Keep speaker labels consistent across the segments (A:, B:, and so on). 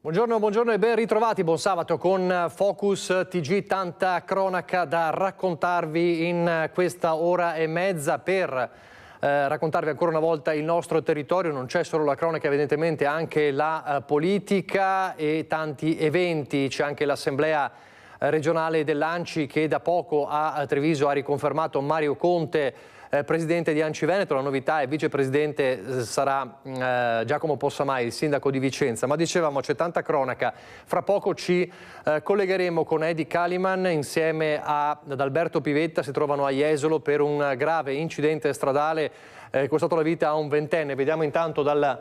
A: Buongiorno, buongiorno e ben ritrovati, buon sabato con Focus TG, tanta cronaca da raccontarvi in questa ora e mezza per raccontarvi ancora una volta il nostro territorio. Non c'è solo la cronaca, evidentemente anche la politica e tanti eventi, c'è anche l'assemblea regionale dell'ANCI che da poco a Treviso ha riconfermato Mario Conte presidente di ANCI Veneto. La novità è vicepresidente sarà Giacomo Possamai, il sindaco di Vicenza. Ma dicevamo, c'è tanta cronaca. Fra poco ci collegheremo con Edi Caliman insieme ad Alberto Pivetta. Si trovano a Jesolo per un grave incidente stradale costato la vita a un ventenne. Vediamo intanto dalle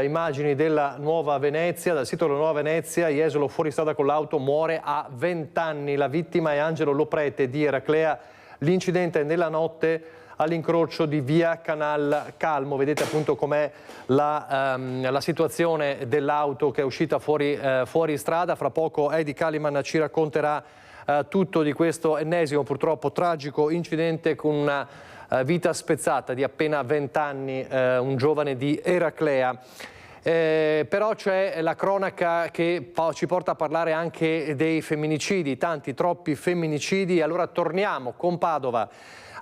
A: immagini della Nuova Venezia, dal sito della Nuova Venezia. Jesolo fuori strada con l'auto, muore a 20 anni. La vittima è Angelo Loprete di Eraclea. L'incidente è nella notte all'incrocio di via Canal Calmo. Vedete appunto com'è la situazione dell'auto che è uscita fuori strada. Fra poco Edi Caliman ci racconterà tutto di questo ennesimo purtroppo tragico incidente con una vita spezzata di appena 20 anni, un giovane di Eraclea. Però c'è la cronaca che ci porta a parlare anche dei femminicidi, tanti, troppi femminicidi. Allora torniamo con Padova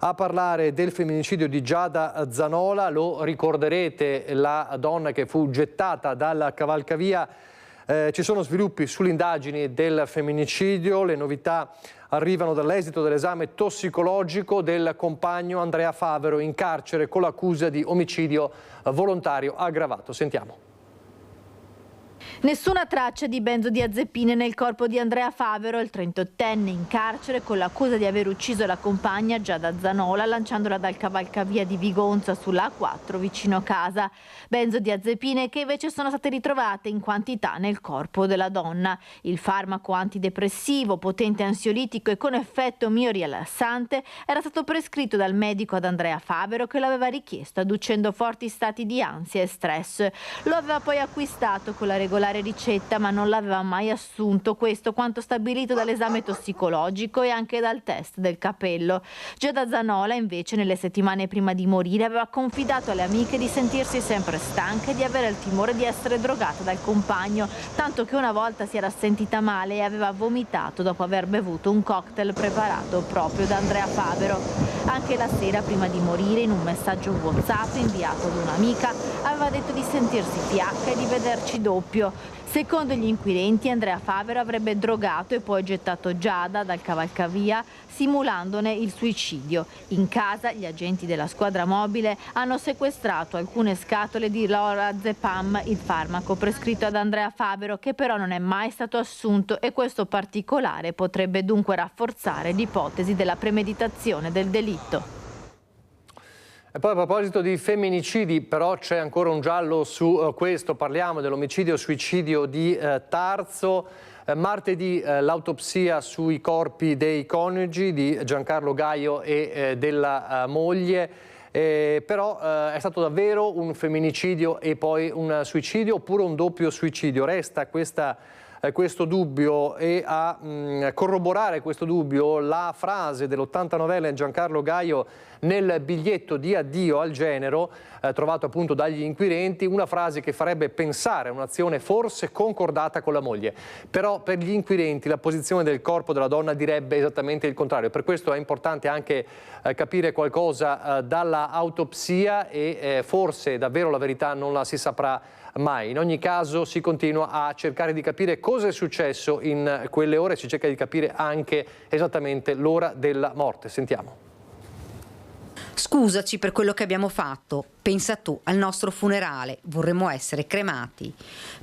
A: a parlare del femminicidio di Giada Zanola. Lo ricorderete, la donna che fu gettata dalla cavalcavia. Ci sono sviluppi sulle indagini del femminicidio. Le novità arrivano dall'esito dell'esame tossicologico del compagno Andrea Favero, in carcere con l'accusa di omicidio volontario aggravato. Sentiamo.
B: Nessuna traccia di benzodiazepine nel corpo di Andrea Favero, il 38enne in carcere con l'accusa di aver ucciso la compagna Giada Zanola lanciandola dal cavalcavia di Vigonza sulla A4 vicino a casa. Benzodiazepine che invece sono state ritrovate in quantità nel corpo della donna. Il farmaco antidepressivo, potente ansiolitico e con effetto miorilassante era stato prescritto dal medico ad Andrea Favero, che l'aveva richiesto adducendo forti stati di ansia e stress. Lo aveva poi acquistato con la regolare ricetta, ma non l'aveva mai assunto, questo quanto stabilito dall'esame tossicologico e anche dal test del capello. Giada Zanola invece nelle settimane prima di morire aveva confidato alle amiche di sentirsi sempre stanca e di avere il timore di essere drogata dal compagno, tanto che una volta si era sentita male e aveva vomitato dopo aver bevuto un cocktail preparato proprio da Andrea Favero. Anche la sera prima di morire, in un messaggio WhatsApp inviato ad un'amica, aveva detto di sentirsi fiacca e di vederci doppio. Secondo gli inquirenti, Andrea Favero avrebbe drogato e poi gettato Giada dal cavalcavia, simulandone il suicidio. In casa, gli agenti della squadra mobile hanno sequestrato alcune scatole di lorazepam, il farmaco prescritto ad Andrea Favero, che però non è mai stato assunto, e questo particolare potrebbe dunque rafforzare l'ipotesi della premeditazione del delitto.
A: E poi a proposito di femminicidi, però c'è ancora un giallo su questo. Parliamo dell'omicidio-suicidio di Tarzo. Martedì l'autopsia sui corpi dei coniugi di Giancarlo Gaio e della moglie. Però è stato davvero un femminicidio e poi un suicidio, oppure un doppio suicidio? Resta questo dubbio, e a corroborare questo dubbio la frase dell'89enne Giancarlo Gaio nel biglietto di addio al genero trovato appunto dagli inquirenti, una frase che farebbe pensare a un'azione forse concordata con la moglie. Però per gli inquirenti la posizione del corpo della donna direbbe esattamente il contrario. Per questo è importante anche capire qualcosa dalla autopsia e forse davvero la verità non la si saprà mai. In ogni caso si continua a cercare di capire cosa è successo in quelle ore, si cerca di capire anche esattamente l'ora della morte. Sentiamo.
C: Scusaci per quello che abbiamo fatto, pensa tu al nostro funerale, vorremmo essere cremati.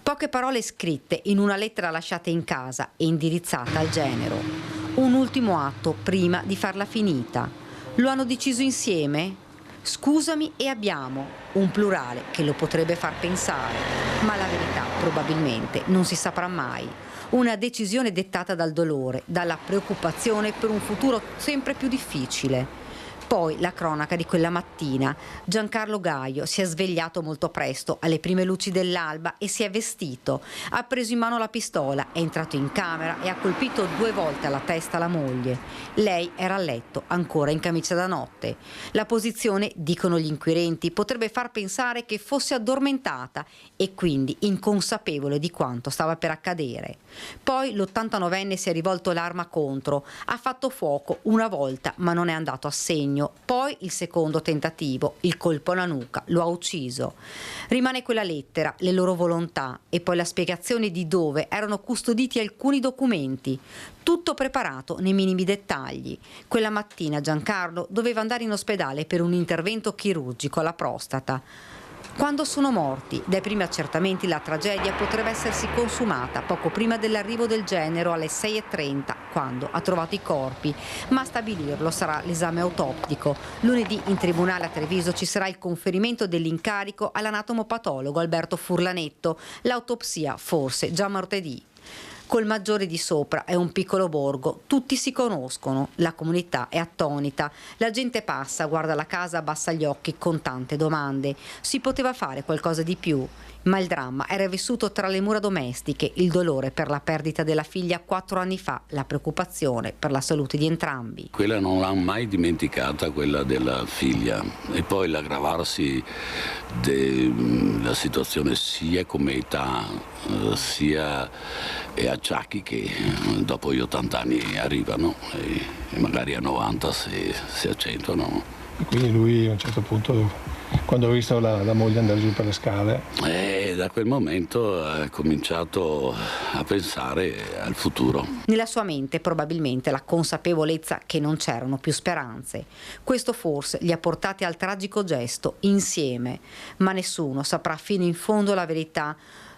C: Poche parole scritte in una lettera lasciata in casa e indirizzata al genero. Un ultimo atto prima di farla finita. Lo hanno deciso insieme? Scusami e abbiamo, un plurale che lo potrebbe far pensare, ma la verità probabilmente non si saprà mai. Una decisione dettata dal dolore, dalla preoccupazione per un futuro sempre più difficile. Poi la cronaca di quella mattina. Giancarlo Gaio si è svegliato molto presto, alle prime luci dell'alba, e si è vestito. Ha preso in mano la pistola, è entrato in camera e ha colpito 2 volte alla testa la moglie. Lei era a letto, ancora in camicia da notte. La posizione, dicono gli inquirenti, potrebbe far pensare che fosse addormentata e quindi inconsapevole di quanto stava per accadere. Poi l'89enne si è rivolto l'arma contro, ha fatto fuoco una volta ma non è andato a segno. Poi il secondo tentativo, il colpo alla nuca, lo ha ucciso. Rimane quella lettera, le loro volontà e poi la spiegazione di dove erano custoditi alcuni documenti. Tutto preparato nei minimi dettagli. Quella mattina Giancarlo doveva andare in ospedale per un intervento chirurgico alla prostata. Quando sono morti, dai primi accertamenti la tragedia potrebbe essersi consumata poco prima dell'arrivo del genero alle 6:30, quando ha trovato i corpi, ma a stabilirlo sarà l'esame autoptico. Lunedì in tribunale a Treviso ci sarà il conferimento dell'incarico all'anatomopatologo Alberto Furlanetto, l'autopsia forse già martedì. Col Maggiore di Sopra è un piccolo borgo, tutti si conoscono, la comunità è attonita, la gente passa, guarda la casa, abbassa gli occhi con tante domande. Si poteva fare qualcosa di più? Ma il dramma era vissuto tra le mura domestiche, il dolore per la perdita della figlia 4 anni fa, la preoccupazione per la salute di entrambi.
D: Quella non l'ha mai dimenticata, quella della figlia, e poi l'aggravarsi della situazione sia come età sia e acciacchi che dopo gli 80 anni arrivano e magari a 90 si accentuano.
E: E quindi lui a un certo punto, quando ha visto la moglie andare giù per le scale,
D: da quel momento ha cominciato a pensare al futuro.
C: Nella sua mente probabilmente la consapevolezza che non c'erano più speranze. Questo forse li ha portati al tragico gesto insieme, ma nessuno saprà fino in fondo la verità.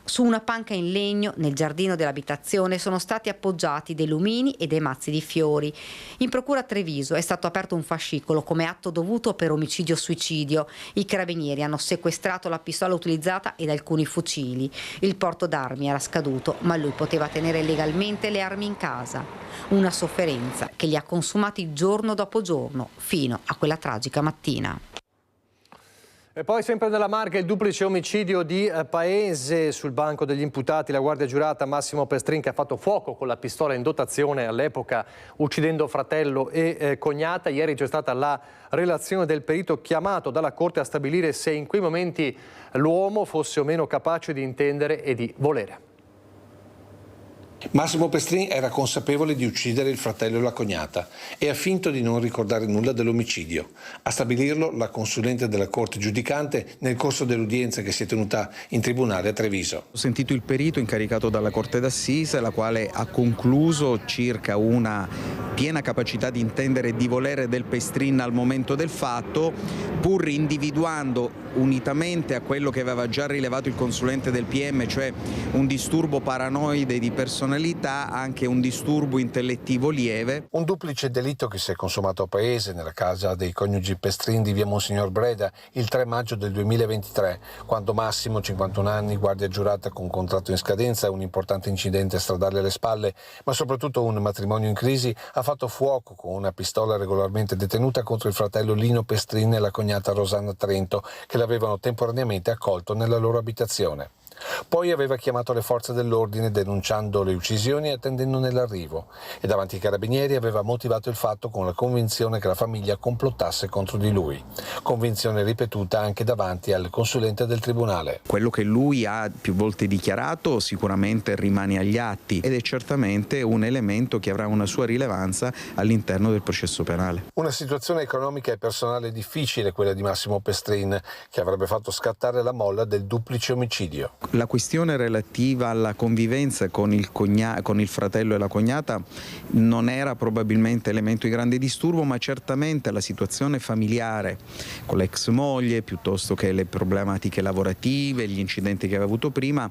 C: Su una panca in legno nel giardino dell'abitazione sono stati appoggiati dei lumini e dei mazzi di fiori. In procura a Treviso è stato aperto un fascicolo come atto dovuto per omicidio-suicidio. I carabinieri hanno sequestrato la pistola utilizzata ed alcuni fucili. Il porto d'armi era scaduto, ma lui poteva tenere legalmente le armi in casa. Una sofferenza che li ha consumati giorno dopo giorno, fino a quella tragica mattina.
A: E poi sempre nella Marca il duplice omicidio di Paese. Sul banco degli imputati la guardia giurata Massimo Pestrin, che ha fatto fuoco con la pistola in dotazione all'epoca uccidendo fratello e cognata. Ieri c'è stata la relazione del perito chiamato dalla Corte a stabilire se in quei momenti l'uomo fosse o meno capace di intendere e di volere.
F: Massimo Pestrin era consapevole di uccidere il fratello e la cognata e ha finto di non ricordare nulla dell'omicidio. A stabilirlo la consulente della Corte giudicante nel corso dell'udienza che si è tenuta in tribunale a Treviso.
G: Ho sentito il perito incaricato dalla Corte d'Assise, la quale ha concluso circa una piena capacità di intendere e di volere del Pestrin al momento del fatto, pur individuando unitamente a quello che aveva già rilevato il consulente del PM, cioè un disturbo paranoide di personalità, anche un disturbo intellettivo lieve.
F: Un duplice delitto che si è consumato a Paese, nella casa dei coniugi Pestrin di via Monsignor Breda, il 3 maggio del 2023, quando Massimo, 51 anni, guardia giurata con contratto in scadenza, un importante incidente stradale alle spalle, ma soprattutto un matrimonio in crisi, ha fatto fuoco con una pistola regolarmente detenuta contro il fratello Lino Pestrin e la cognata Rosanna Trento, che l'avevano temporaneamente accolto nella loro abitazione. Poi aveva chiamato le forze dell'ordine denunciando le uccisioni e attendendo nell'arrivo, e davanti ai carabinieri aveva motivato il fatto con la convinzione che la famiglia complottasse contro di lui, convinzione ripetuta anche davanti al consulente del tribunale.
G: Quello che lui ha più volte dichiarato sicuramente rimane agli atti ed è certamente un elemento che avrà una sua rilevanza all'interno del processo penale.
F: Una situazione economica e personale difficile quella di Massimo Pestrin, che avrebbe fatto scattare la molla del duplice omicidio.
G: La questione relativa alla convivenza con il fratello e la cognata non era probabilmente elemento di grande disturbo, ma certamente la situazione familiare con l'ex moglie, piuttosto che le problematiche lavorative, gli incidenti che aveva avuto prima,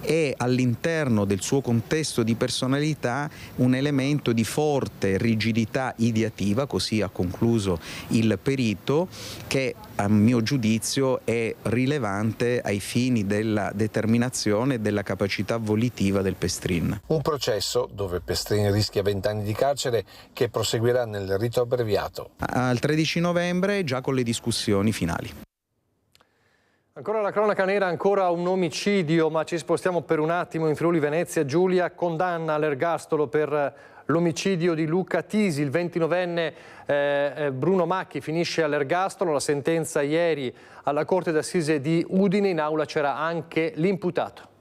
G: è all'interno del suo contesto di personalità un elemento di forte rigidità ideativa, così ha concluso il perito, che a mio giudizio è rilevante ai fini della determinazione determinazione e della capacità volitiva del Pestrin.
F: Un processo dove Pestrin rischia 20 anni di carcere che proseguirà nel rito abbreviato.
G: Al 13 novembre già con le discussioni finali.
A: Ancora la cronaca nera, ancora un omicidio, ma ci spostiamo per un attimo in Friuli Venezia Giulia, condanna all'ergastolo per l'omicidio di Luca Tisi, il 29enne Bruno Macchi finisce all'ergastolo, la sentenza ieri alla Corte d'Assise di Udine, in aula c'era anche l'imputato.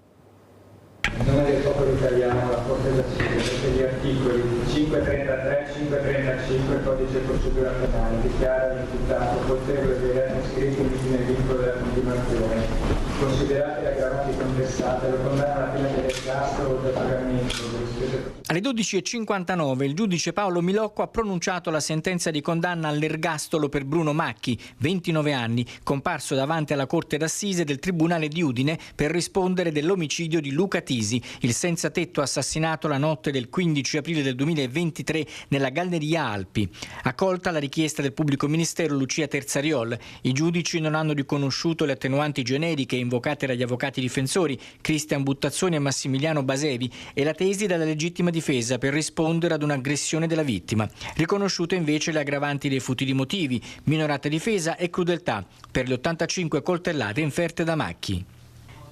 H: In nome del popolo italiano, la Corte d'Assise, per gli articoli 533 e 535 Codice di procedura penale, dichiara l'imputato colpevole dei reati iscritti in vigine vincolo della continuazione. Considerate le aggravanti contestate, lo condanna alla pena dell'ergastolo o del pagamento delle spese.
I: Alle 12:59 il giudice Paolo Milocco ha pronunciato la sentenza di condanna all'ergastolo per Bruno Macchi, 29 anni, comparso davanti alla Corte d'Assise del Tribunale di Udine per rispondere dell'omicidio di Luca Tisi, il senza tetto assassinato la notte del 15 aprile del 2023 nella Galleria Alpi. Accolta la richiesta del pubblico ministero Lucia Terzariol, i giudici non hanno riconosciuto le attenuanti generiche invocate dagli avvocati difensori Cristian Buttazzoni e Massimiliano Basevi e la tesi della legittima difesa per rispondere ad un'aggressione della vittima. Riconosciute invece le aggravanti dei futili motivi, minorata difesa e crudeltà per le 85 coltellate inferte da Macchi.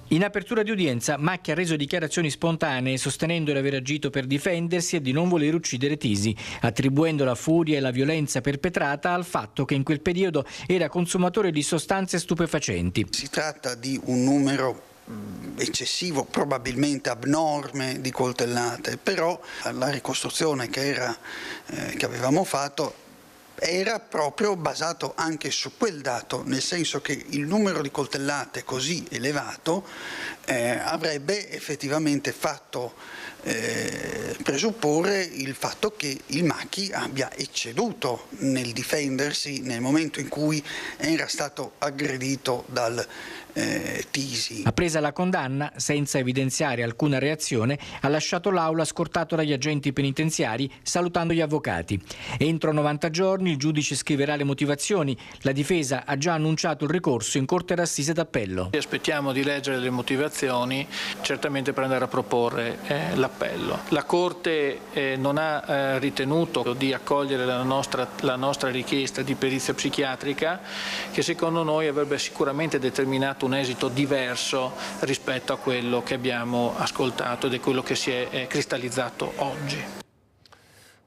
I: In apertura di udienza, Macchi ha reso dichiarazioni spontanee sostenendo di aver agito per difendersi e di non voler uccidere Tisi, attribuendo la furia e la violenza perpetrata al fatto che in quel periodo era consumatore di sostanze stupefacenti.
J: Si tratta di un numero eccessivo, probabilmente abnorme di coltellate, però la ricostruzione che avevamo fatto era proprio basato anche su quel dato, nel senso che il numero di coltellate così elevato avrebbe effettivamente fatto presupporre il fatto che il Macchi abbia ecceduto nel difendersi nel momento in cui era stato aggredito dal Tisi.
I: Appresa la condanna, senza evidenziare alcuna reazione, ha lasciato l'aula scortato dagli agenti penitenziari, salutando gli avvocati. Entro 90 giorni il giudice scriverà le motivazioni. La difesa ha già annunciato il ricorso in Corte d'Assise d'Appello.
K: Aspettiamo di leggere le motivazioni, certamente per andare a proporre l'appello. La Corte non ha ritenuto di accogliere la nostra richiesta di perizia psichiatrica, che secondo noi avrebbe sicuramente determinato un esito diverso rispetto a quello che abbiamo ascoltato ed è quello che si è cristallizzato oggi.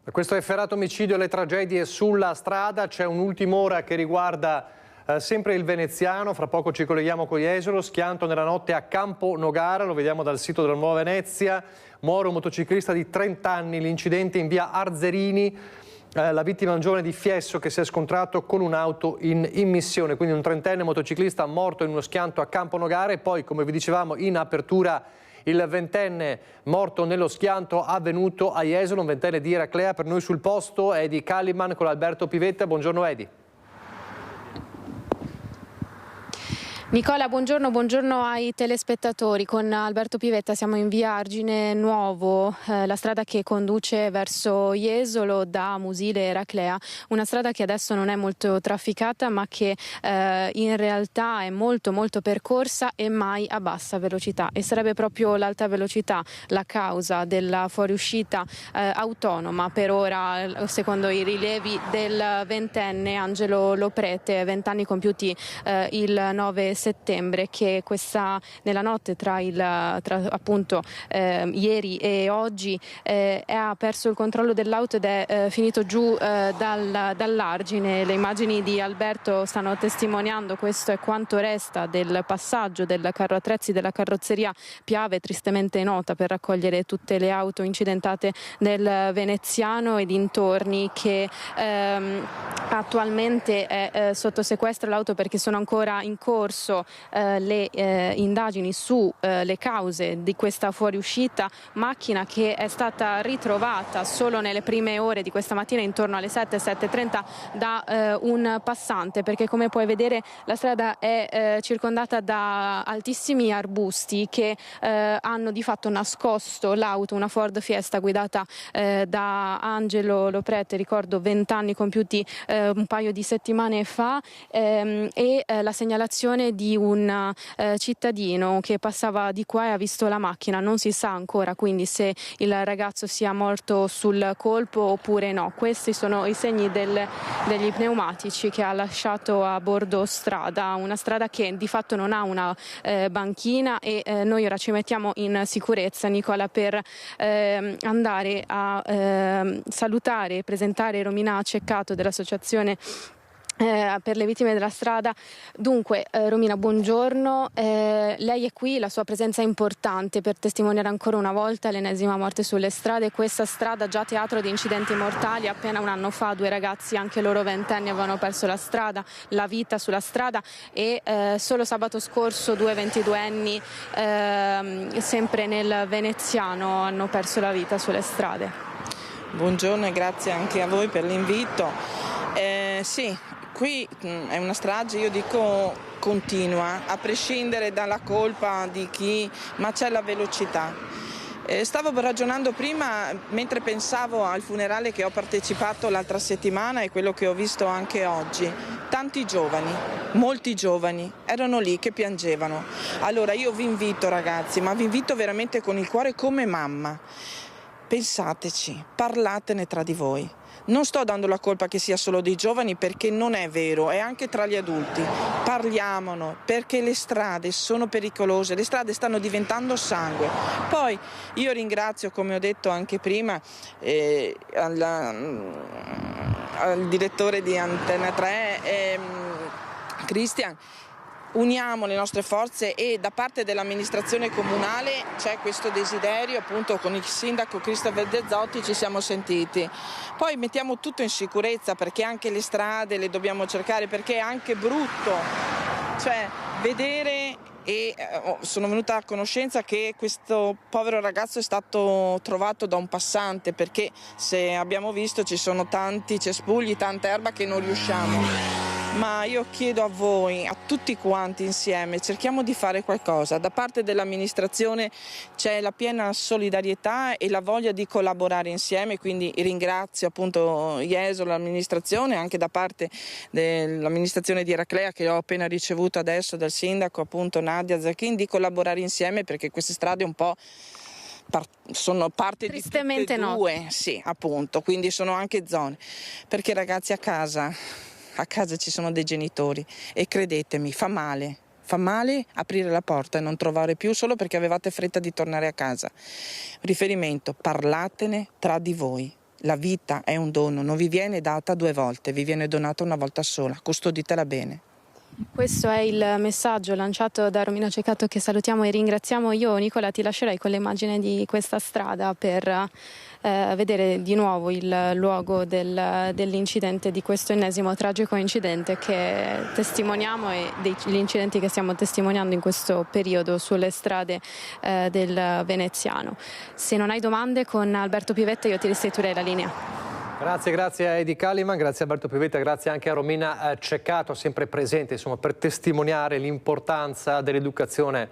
A: Per questo efferato omicidio e le tragedie sulla strada c'è un'ultima ora che riguarda sempre il veneziano, fra poco ci colleghiamo con Jesolo, schianto nella notte a Campo Nogara, lo vediamo dal sito della Nuova Venezia, muore un motociclista di 30 anni, l'incidente in via Arzerini. La vittima è un giovane di Fiesso che si è scontrato con un'auto in immissione, quindi un 30enne motociclista morto in uno schianto a Campo Nogara e poi, come vi dicevamo in apertura, il 20enne morto nello schianto avvenuto a Jesolo, un 20enne di Eraclea. Per noi sul posto Edi Calliman con Alberto Pivetta. Buongiorno Edi.
L: Nicola, buongiorno ai telespettatori. Con Alberto Pivetta siamo in via Argine Nuovo, la strada che conduce verso Jesolo da Musile e Eraclea, una strada che adesso non è molto trafficata ma che in realtà è molto percorsa e mai a bassa velocità, e sarebbe proprio l'alta velocità la causa della fuoriuscita autonoma per ora, secondo i rilevi del 20enne Angelo Loprete, 20 anni compiuti il 9 settembre, che nella notte tra appunto ieri e oggi ha perso il controllo dell'auto ed è finito giù dall'argine. Le immagini di Alberto stanno testimoniando questo è quanto resta del passaggio del carro attrezzi della carrozzeria Piave, tristemente nota per raccogliere tutte le auto incidentate nel veneziano e dintorni, che attualmente è sotto sequestro l'auto perché sono ancora in corso le indagini su le cause di questa fuoriuscita, macchina che è stata ritrovata solo nelle prime ore di questa mattina intorno alle 7:30 da un passante, perché come puoi vedere la strada è circondata da altissimi arbusti che hanno di fatto nascosto l'auto, una Ford Fiesta guidata da Angelo Loprete, ricordo 20 anni compiuti un paio di settimane fa, e la segnalazione di un cittadino che passava di qua e ha visto la macchina. Non si sa ancora quindi se il ragazzo sia morto sul colpo oppure no. Questi sono i segni degli pneumatici che ha lasciato a bordo strada, una strada che di fatto non ha una banchina, e noi ora ci mettiamo in sicurezza, Nicola, per andare a salutare e presentare Romina Ceccato dell'associazione per le vittime della strada. Dunque, Romina, buongiorno. Lei è qui, la sua presenza è importante per testimoniare ancora una volta l'ennesima morte sulle strade. Questa strada già teatro di incidenti mortali. Appena un anno fa 2 ragazzi, anche loro 20enni, avevano perso la vita sulla strada, e solo sabato scorso 2 22enni sempre nel veneziano hanno perso la vita sulle strade.
M: Buongiorno e grazie anche a voi per l'invito. Sì, qui è una strage, io dico, continua, a prescindere dalla colpa di chi, ma c'è la velocità. Stavo ragionando prima, mentre pensavo al funerale che ho partecipato l'altra settimana e quello che ho visto anche oggi. Tanti giovani, molti giovani, erano lì che piangevano. Allora io vi invito, ragazzi, ma vi invito veramente con il cuore come mamma. Pensateci, parlatene tra di voi. Non sto dando la colpa che sia solo dei giovani, perché non è vero, è anche tra gli adulti. Parliamone, perché le strade sono pericolose, le strade stanno diventando sangue. Poi io ringrazio, come ho detto anche prima, al direttore di Antenna 3, Cristian. Uniamo le nostre forze, e da parte dell'amministrazione comunale c'è questo desiderio, appunto con il sindaco Christopher De Zotti ci siamo sentiti. Poi mettiamo tutto in sicurezza, perché anche le strade le dobbiamo cercare, perché è anche brutto, cioè vedere, e sono venuta a conoscenza che questo povero ragazzo è stato trovato da un passante, perché se abbiamo visto ci sono tanti cespugli, tanta erba che non riusciamo. Ma io chiedo a voi, a tutti quanti insieme, cerchiamo di fare qualcosa. Da parte dell'amministrazione c'è la piena solidarietà e la voglia di collaborare insieme, quindi ringrazio appunto Jesolo, l'amministrazione, anche da parte dell'amministrazione di Eraclea, che ho appena ricevuto adesso dal sindaco appunto Nadia Zacchin, di collaborare insieme, perché queste strade un po' sono parte di tutte e due, sì, appunto, quindi sono anche zone, perché ragazzi a casa ci sono dei genitori, e credetemi, fa male aprire la porta e non trovare più solo perché avevate fretta di tornare a casa. Riferimento, parlatene tra di voi. La vita è un dono, non vi viene data 2 volte, vi viene donata una volta sola, custoditela bene.
L: Questo è il messaggio lanciato da Romina Ceccato, che salutiamo e ringraziamo. Io, Nicola, ti lascerei con l'immagine di questa strada per vedere di nuovo il luogo dell'incidente, di questo ennesimo tragico incidente che testimoniamo, e degli incidenti che stiamo testimoniando in questo periodo sulle strade del veneziano. Se non hai domande, con Alberto Pivetta io ti restituirei la linea.
A: Grazie a Edi Kaliman, grazie a Alberto Pivetta, grazie anche a Romina Ceccato, sempre presente insomma, per testimoniare l'importanza dell'educazione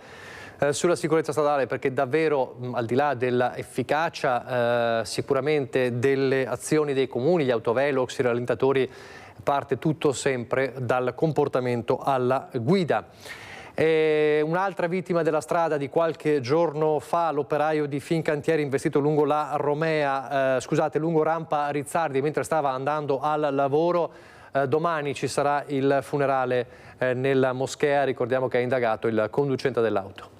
A: sulla sicurezza stradale, perché davvero al di là dell'efficacia sicuramente delle azioni dei comuni, gli autovelox, i rallentatori, parte tutto sempre dal comportamento alla guida. Un'altra vittima della strada di qualche giorno fa, l'operaio di Fincantieri investito lungo la lungo rampa Rizzardi mentre stava andando al lavoro. Domani ci sarà il funerale nella moschea, ricordiamo che è indagato il conducente dell'auto.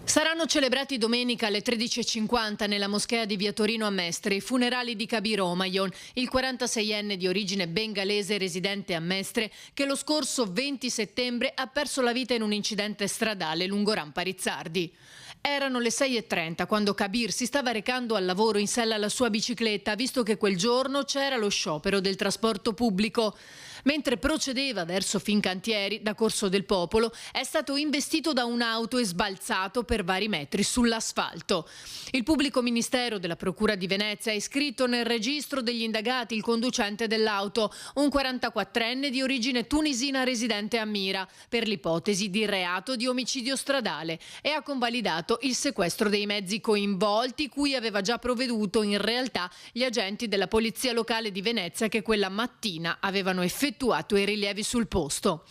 N: Saranno celebrati domenica alle 13:50 nella moschea di Via Torino a Mestre i funerali di Kabir Omayon, il 46enne di origine bengalese residente a Mestre, che lo scorso 20 settembre ha perso la vita in un incidente stradale lungo rampa Rizzardi. Erano le 6:30 quando Kabir si stava recando al lavoro in sella alla sua bicicletta, visto che quel giorno c'era lo sciopero del trasporto pubblico. Mentre procedeva verso Fincantieri, da Corso del Popolo, è stato investito da un'auto e sbalzato per vari metri sull'asfalto. Il pubblico ministero della Procura di Venezia ha iscritto nel registro degli indagati il conducente dell'auto, un 44enne di origine tunisina residente a Mira, per l'ipotesi di reato di omicidio stradale, e ha convalidato il sequestro dei mezzi coinvolti, cui aveva già provveduto in realtà gli agenti della Polizia Locale di Venezia, che quella mattina avevano effettuato i rilievi sul posto.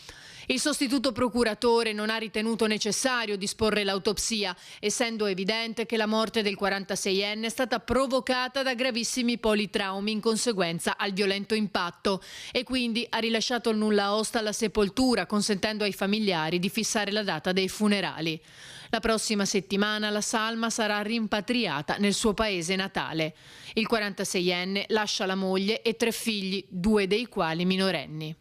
N: Il sostituto procuratore non ha ritenuto necessario disporre l'autopsia, essendo evidente che la morte del 46enne è stata provocata da gravissimi politraumi in conseguenza al violento impatto e quindi ha rilasciato il nulla osta alla sepoltura, consentendo ai familiari di fissare la data dei funerali. La prossima settimana la salma sarà rimpatriata nel suo paese natale. Il 46enne lascia la moglie e 3 figli, 2 dei quali minorenni.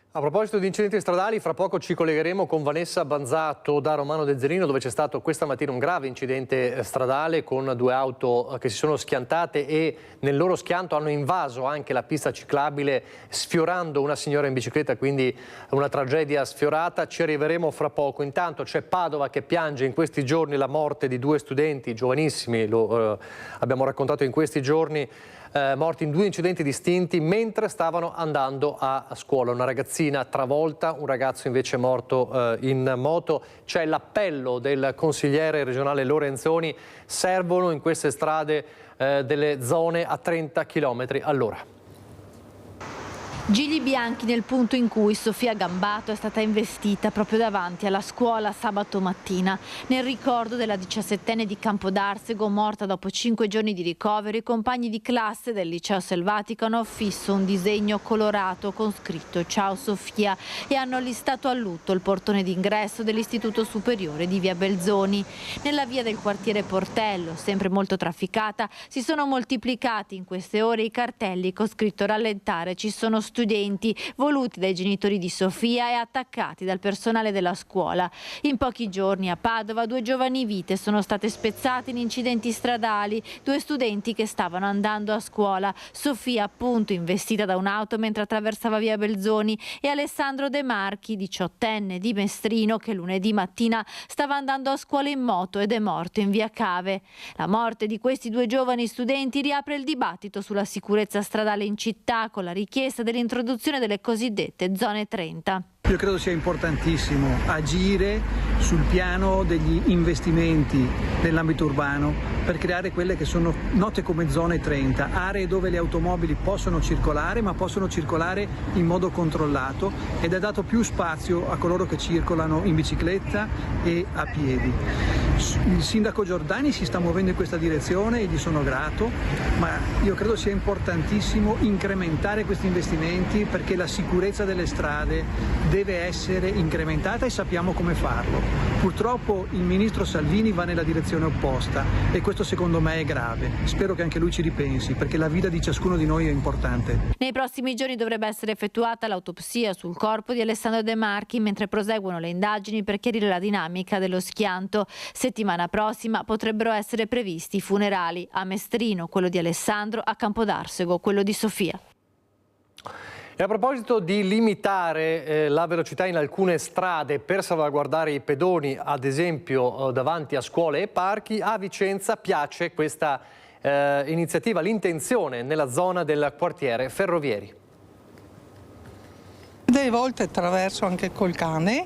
A: A proposito di incidenti stradali, fra poco ci collegheremo con Vanessa Banzato da Romano del Zerino, dove c'è stato questa mattina un grave incidente stradale con 2 auto che si sono schiantate e nel loro schianto hanno invaso anche la pista ciclabile, sfiorando una signora in bicicletta, quindi una tragedia sfiorata. Ci arriveremo fra poco. Intanto c'è Padova che piange in questi giorni la morte di 2 studenti giovanissimi, lo abbiamo raccontato in questi giorni, morti in 2 incidenti distinti mentre stavano andando a scuola. Una ragazzina travolta, un ragazzo invece morto in moto. C'è l'appello del consigliere regionale Lorenzoni: servono in queste strade delle zone a 30 km all'ora.
B: Gigli bianchi nel punto in cui Sofia Gambato è stata investita proprio davanti alla scuola sabato mattina. Nel ricordo della 17enne di Campodarsego, morta dopo 5 giorni di ricovero, i compagni di classe del liceo Selvatico hanno affisso un disegno colorato con scritto "Ciao Sofia" e hanno allistato a lutto il portone d'ingresso dell'Istituto Superiore di via Belzoni. Nella via del quartiere Portello, sempre molto trafficata, si sono moltiplicati in queste ore i cartelli con scritto "Rallentare, ci sono studenti", voluti dai genitori di Sofia e attaccati dal personale della scuola. In pochi giorni a Padova 2 giovani vite sono state spezzate in incidenti stradali, 2 studenti che stavano andando a scuola. Sofia, appunto, investita da un'auto mentre attraversava via Belzoni, e Alessandro De Marchi, 18enne di Mestrino, che lunedì mattina stava andando a scuola in moto ed è morto in via Cave. La morte di questi 2 giovani studenti riapre il dibattito sulla sicurezza stradale in città, con la richiesta dell'introduzione delle cosiddette zone 30.
O: Io credo sia importantissimo agire sul piano degli investimenti nell'ambito urbano per creare quelle che sono note come zone 30, aree dove le automobili possono circolare, ma possono circolare in modo controllato, ed è dato più spazio a coloro che circolano in bicicletta e a piedi. Il sindaco Giordani si sta muovendo in questa direzione e gli sono grato, ma io credo sia importantissimo incrementare questi investimenti, perché la sicurezza delle strade deve essere incrementata e sappiamo come farlo. Purtroppo il ministro Salvini va nella direzione opposta e questo secondo me è grave. Spero che anche lui ci ripensi, perché la vita di ciascuno di noi è importante.
B: Nei prossimi giorni dovrebbe essere effettuata l'autopsia sul corpo di Alessandro De Marchi, mentre proseguono le indagini per chiarire la dinamica dello schianto. Settimana prossima potrebbero essere previsti i funerali: a Mestrino quello di Alessandro, a Campodarsego quello di Sofia.
A: E a proposito di limitare la velocità in alcune strade per salvaguardare i pedoni, ad esempio davanti a scuole e parchi, a Vicenza piace questa iniziativa, l'intenzione nella zona del quartiere Ferrovieri.
P: Delle volte attraverso anche col cane,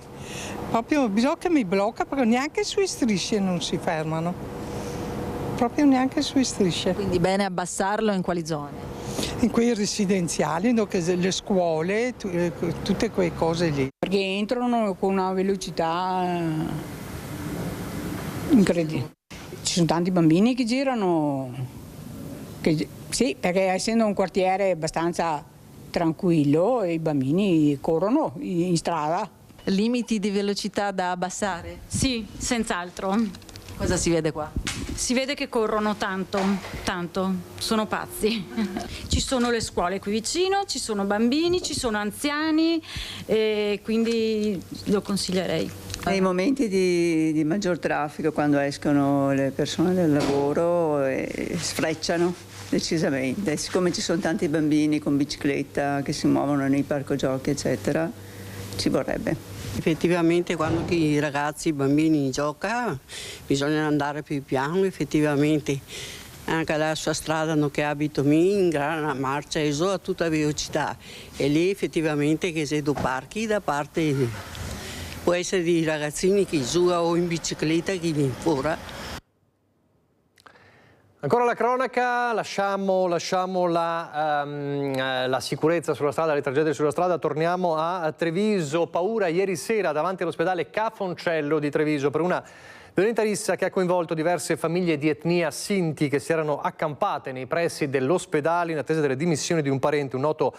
P: proprio bisogna che mi blocca, però neanche sui strisce non si fermano, proprio neanche sui strisce.
Q: Quindi bene abbassarlo in quali zone?
P: In quei residenziali, le scuole, tutte quelle cose lì.
R: Perché entrano con una velocità incredibile. Ci sono tanti bambini che girano, sì, perché essendo un quartiere abbastanza tranquillo, i bambini corrono in strada.
Q: Limiti di velocità da abbassare?
S: Sì, senz'altro.
Q: Cosa si vede qua?
S: Si vede che corrono tanto, sono pazzi. Ci sono le scuole qui vicino, ci sono bambini, ci sono anziani, e quindi lo consiglierei.
T: Nei momenti di maggior traffico, quando escono le persone del lavoro, sfrecciano decisamente. Siccome ci sono tanti bambini con bicicletta che si muovono nei parco giochi, eccetera, ci vorrebbe.
U: Effettivamente quando i ragazzi, i bambini giocano bisogna andare più piano, effettivamente. Anche adesso a strada che abito in gran marcia e a tutta velocità, e lì effettivamente che se do parchi da parte può essere di ragazzini che giocano o in bicicletta che viene fuori.
A: Ancora la cronaca, lasciamo la sicurezza sulla strada, le tragedie sulla strada, torniamo a Treviso. Paura ieri sera davanti all'ospedale Cafoncello di Treviso per una violenta rissa che ha coinvolto diverse famiglie di etnia Sinti che si erano accampate nei pressi dell'ospedale in attesa delle dimissioni di un parente, un noto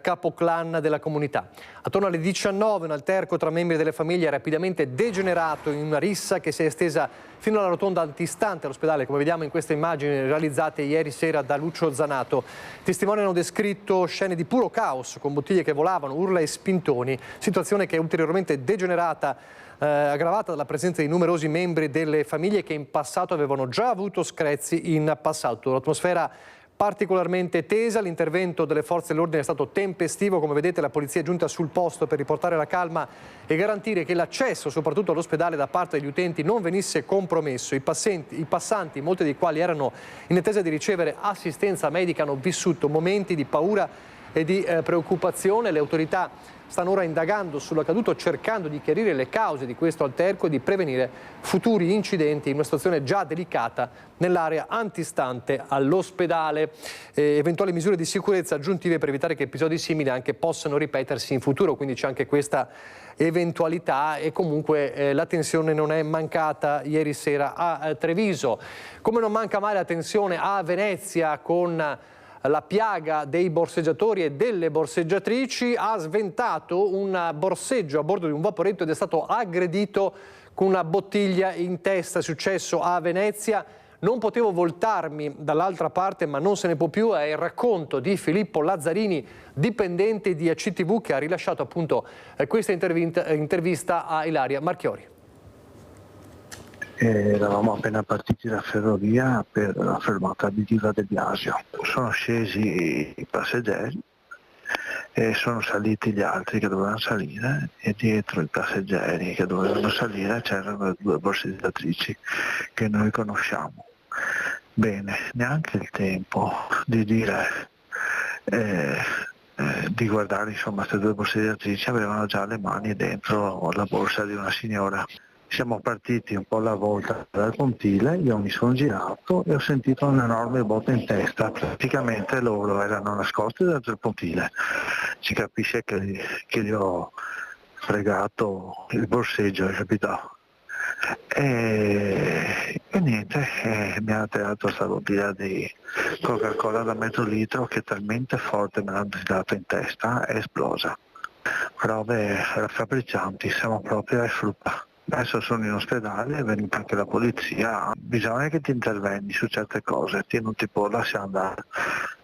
A: capoclan della comunità. Attorno alle 19 un alterco tra membri delle famiglie è rapidamente degenerato in una rissa che si è estesa fino alla rotonda antistante all'ospedale, come vediamo in queste immagini realizzate ieri sera da Lucio Zanato. I testimoni hanno descritto scene di puro caos con bottiglie che volavano, urla e spintoni, situazione che è ulteriormente degenerata aggravata dalla presenza di numerosi membri delle famiglie che in passato avevano già avuto screzi in passato. L'atmosfera particolarmente tesa, l'intervento delle forze dell'ordine è stato tempestivo, come vedete la polizia è giunta sul posto per riportare la calma e garantire che l'accesso soprattutto all'ospedale da parte degli utenti non venisse compromesso. I passanti, molti dei quali erano in attesa di ricevere assistenza medica, hanno vissuto momenti di paura e di preoccupazione. Le autorità stanno ora indagando sull'accaduto, cercando di chiarire le cause di questo alterco e di prevenire futuri incidenti in una situazione già delicata nell'area antistante all'ospedale. Eventuali misure di sicurezza aggiuntive per evitare che episodi simili anche possano ripetersi in futuro, quindi c'è anche questa eventualità e comunque la tensione non è mancata ieri sera a Treviso. Come non manca mai la tensione a Venezia con la piaga dei borseggiatori e delle borseggiatrici. Ha sventato un borseggio a bordo di un vaporetto ed è stato aggredito con una bottiglia in testa. È successo a Venezia. Non potevo voltarmi dall'altra parte, ma non se ne può più. È il racconto di Filippo Lazzarini, dipendente di ACTV, che ha rilasciato appunto questa intervista a Ilaria Marchiori.
E: Eravamo appena partiti da Ferrovia per la fermata di Riva del Biasio. Sono scesi i passeggeri e sono saliti gli altri che dovevano salire e dietro i passeggeri che dovevano salire c'erano due borseggiatrici che noi conosciamo. Bene, neanche il tempo di dire, di guardare, insomma, queste due borseggiatrici avevano già le mani dentro la borsa di una signora. Siamo partiti un po' alla volta dal pontile, io mi sono girato e ho sentito un enorme botta in testa, praticamente loro erano nascosti dentro il pontile. Si capisce che gli ho fregato il borseggio, hai capito? E niente, mi hanno tirato questa bottiglia di Coca-Cola da mezzo litro che talmente forte me l'hanno tirato in testa, è esplosa. Prove raffabricanti, siamo proprio ai frutta. Adesso sono in ospedale, è venuta anche la polizia, bisogna che ti interventi su certe cose, ti non ti può lasciare andare.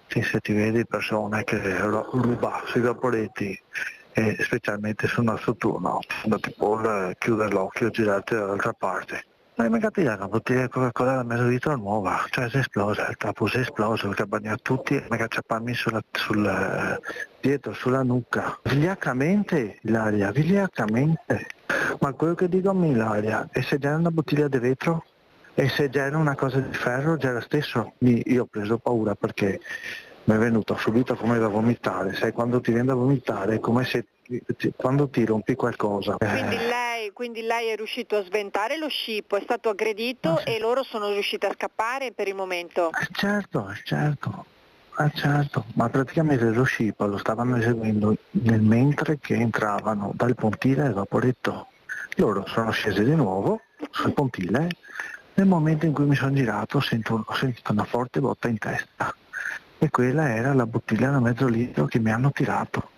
E: Se ti vedi persone che ruba sui vaporetti, e specialmente sul nostro turno, non ti può chiudere l'occhio e girarti dall'altra parte. Ma mi capita una bottiglia di Coca-Cola da mezzo litro nuova, cioè si è esplosa, il tappo si è esploso, perché ha bagnato tutti e mi cacciapammi dietro, sulla nuca. Vigliaccamente, Ilaria, vigliaccamente. Ma quello che dico a me, Ilaria, e se c'era una bottiglia di vetro? E se c'era una cosa di ferro, già lo stesso? Io ho preso paura perché mi è venuto subito come da vomitare. Sai, quando ti viene da vomitare è come se quando ti rompi qualcosa.
V: Quindi lei è riuscito a sventare lo scippo, è stato aggredito sì. E loro sono riusciti a scappare per il momento?
E: Certo, ma praticamente lo scippo lo stavano eseguendo nel mentre che entravano dal pontile al vaporetto. Loro sono scesi di nuovo sul pontile, nel momento in cui mi sono girato ho sentito una forte botta in testa e quella era la bottiglia da mezzo litro che mi hanno tirato.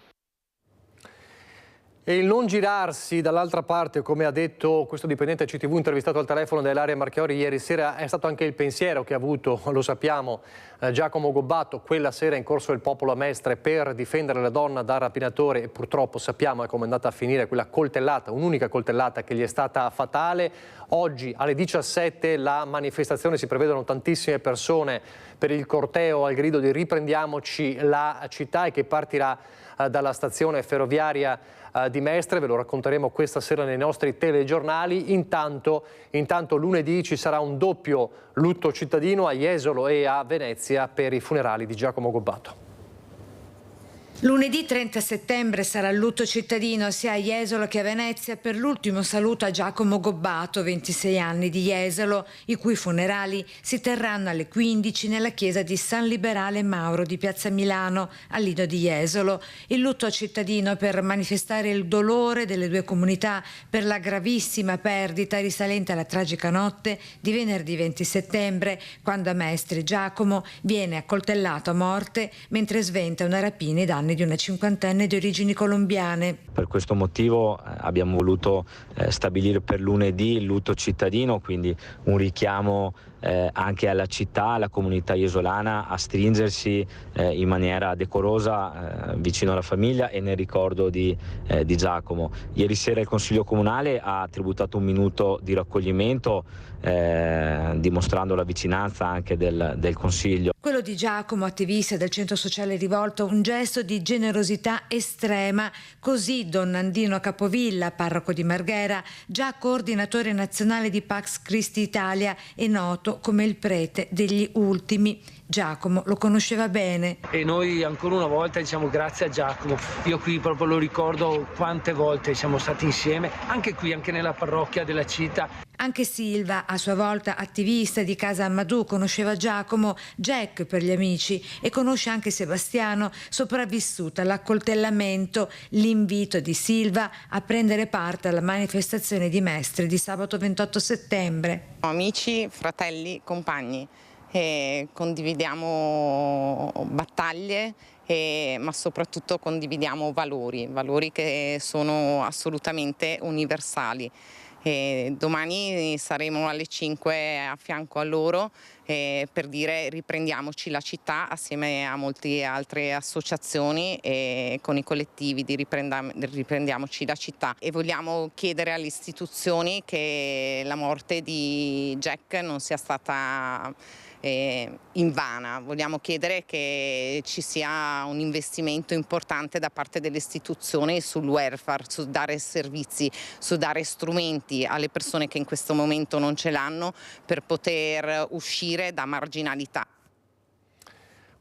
A: E il non girarsi dall'altra parte, come ha detto questo dipendente CTV intervistato al telefono da Ilaria Marchiori ieri sera, è stato anche il pensiero che ha avuto, lo sappiamo, Giacomo Gobbato quella sera in Corso del Popolo a Mestre per difendere la donna dal rapinatore e purtroppo sappiamo come è andata a finire quella coltellata, un'unica coltellata che gli è stata fatale. Oggi alle 17 la manifestazione, si prevedono tantissime persone per il corteo al grido di riprendiamoci la città e che partirà dalla stazione ferroviaria di Mestre, ve lo racconteremo questa sera nei nostri telegiornali. Intanto lunedì ci sarà un doppio lutto cittadino a Jesolo e a Venezia per i funerali di Giacomo Gobbato.
C: Lunedì 30 settembre sarà il lutto cittadino sia a Jesolo che a Venezia per l'ultimo saluto a Giacomo Gobbato, 26 anni di Jesolo, i cui funerali si terranno alle 15 nella chiesa di San Liberale Mauro di Piazza Milano, al Lido di Jesolo. Il lutto cittadino per manifestare il dolore delle due comunità per la gravissima perdita risalente alla tragica notte di venerdì 20 settembre, quando a Mestre Giacomo viene accoltellato a morte mentre sventa una rapina ai danni di una cinquantenne di origini colombiane.
D: Per questo motivo abbiamo voluto stabilire per lunedì il lutto cittadino, quindi un richiamo anche alla città, alla comunità iesolana a stringersi in maniera decorosa vicino alla famiglia e nel ricordo di Giacomo. Ieri sera il Consiglio Comunale ha tributato un minuto di raccoglimento dimostrando la vicinanza anche del Consiglio.
C: Quello di Giacomo, attivista del Centro Sociale Rivolto, un gesto di generosità estrema. Così Don Nandino Capovilla, parroco di Marghera, già coordinatore nazionale di Pax Christi Italia e noto come il prete degli ultimi. Giacomo lo conosceva bene.
W: E noi ancora una volta diciamo grazie a Giacomo. Io qui proprio lo ricordo quante volte siamo stati insieme, anche qui, anche nella parrocchia della città.
C: Anche Silva, a sua volta attivista di Casa Amadou, conosceva Giacomo, Jack per gli amici, e conosce anche Sebastiano, sopravvissuto all'accoltellamento. L'invito di Silva a prendere parte alla manifestazione di Mestre di sabato 28 settembre.
X: Amici, fratelli, compagni. Condividiamo battaglie, ma soprattutto condividiamo valori che sono assolutamente universali. Domani saremo alle 5 a fianco a loro per dire riprendiamoci la città assieme a molte altre associazioni e con i collettivi di riprendiamoci la città, e vogliamo chiedere alle istituzioni che la morte di Jack non sia stata invana. Vogliamo chiedere che ci sia un investimento importante da parte delle istituzioni sul welfare, su dare servizi, su dare strumenti alle persone che in questo momento non ce l'hanno per poter uscire da marginalità.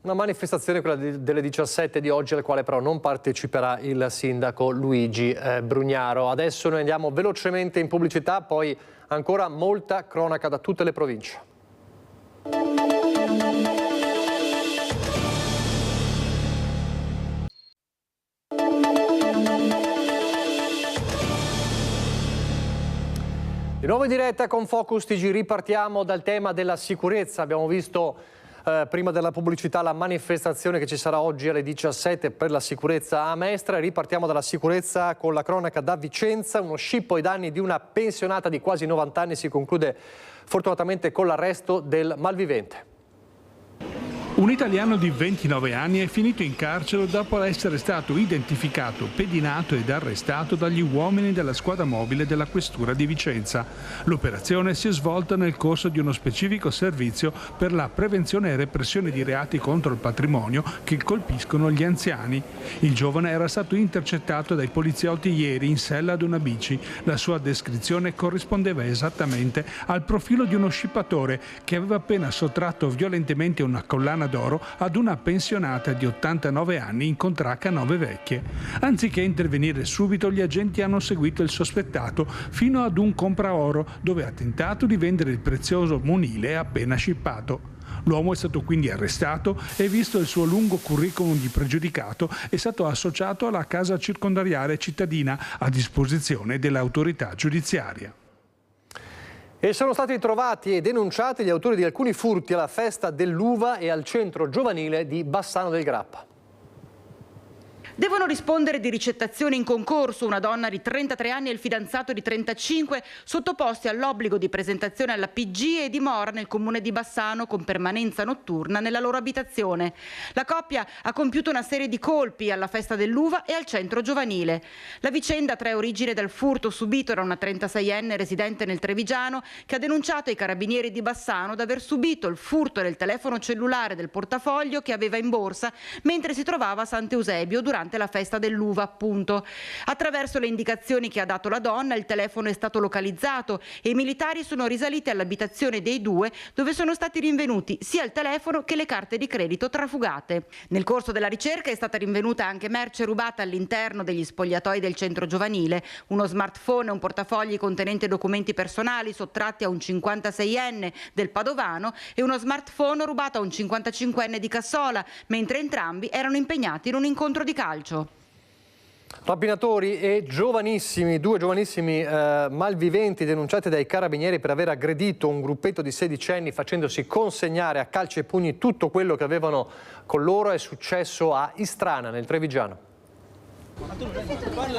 A: Una manifestazione, quella delle 17 di oggi, al quale però non parteciperà il sindaco Luigi Brugnaro. Adesso noi andiamo velocemente in pubblicità, poi ancora molta cronaca da tutte le province. Di nuovo in diretta con Focus TG, ripartiamo dal tema della sicurezza. Abbiamo visto prima della pubblicità la manifestazione che ci sarà oggi alle 17 per la sicurezza a Mestre. Ripartiamo dalla sicurezza con la cronaca da Vicenza. Uno scippo ai danni di una pensionata di quasi 90 anni si conclude fortunatamente con l'arresto del malvivente.
Y: Un italiano di 29 anni è finito in carcere dopo essere stato identificato, pedinato ed arrestato dagli uomini della squadra mobile della Questura di Vicenza. L'operazione si è svolta nel corso di uno specifico servizio per la prevenzione e repressione di reati contro il patrimonio che colpiscono gli anziani. Il giovane era stato intercettato dai poliziotti ieri in sella ad una bici. La sua descrizione corrispondeva esattamente al profilo di uno scippatore che aveva appena sottratto violentemente una collana d'oro ad una pensionata di 89 anni in Contracca Nove Vecchie. Anziché intervenire subito, gli agenti hanno seguito il sospettato fino ad un compraoro dove ha tentato di vendere il prezioso monile appena scippato. L'uomo è stato quindi arrestato e, visto il suo lungo curriculum di pregiudicato, è stato associato alla casa circondariale cittadina a disposizione dell'autorità giudiziaria.
A: E sono stati trovati e denunciati gli autori di alcuni furti alla festa dell'uva e al centro giovanile di Bassano del Grappa.
Z: Devono rispondere di ricettazione in concorso una donna di 33 anni e il fidanzato di 35, sottoposti all'obbligo di presentazione alla PG e dimora nel comune di Bassano con permanenza notturna nella loro abitazione. La coppia ha compiuto una serie di colpi alla festa dell'uva e al centro giovanile. La vicenda trae origine dal furto subito da una 36enne residente nel Trevigiano che ha denunciato ai carabinieri di Bassano di aver subito il furto del telefono cellulare del portafoglio che aveva in borsa mentre si trovava a Sant'Eusebio durante durante la festa dell'uva, appunto. Attraverso le indicazioni che ha dato la donna, il telefono è stato localizzato e i militari sono risaliti all'abitazione dei due, dove sono stati rinvenuti sia il telefono che le carte di credito trafugate. Nel corso della ricerca è stata rinvenuta anche merce rubata all'interno degli spogliatoi del centro giovanile, uno smartphone e un portafogli contenente documenti personali sottratti a un 56enne del Padovano e uno smartphone rubato a un 55enne di Cassola, mentre entrambi erano impegnati in un incontro di calcio.
A: Rapinatori e due giovanissimi malviventi denunciati dai carabinieri per aver aggredito un gruppetto di 16enni facendosi consegnare a calci e pugni tutto quello che avevano con loro è successo a Istrana, nel Trevigiano.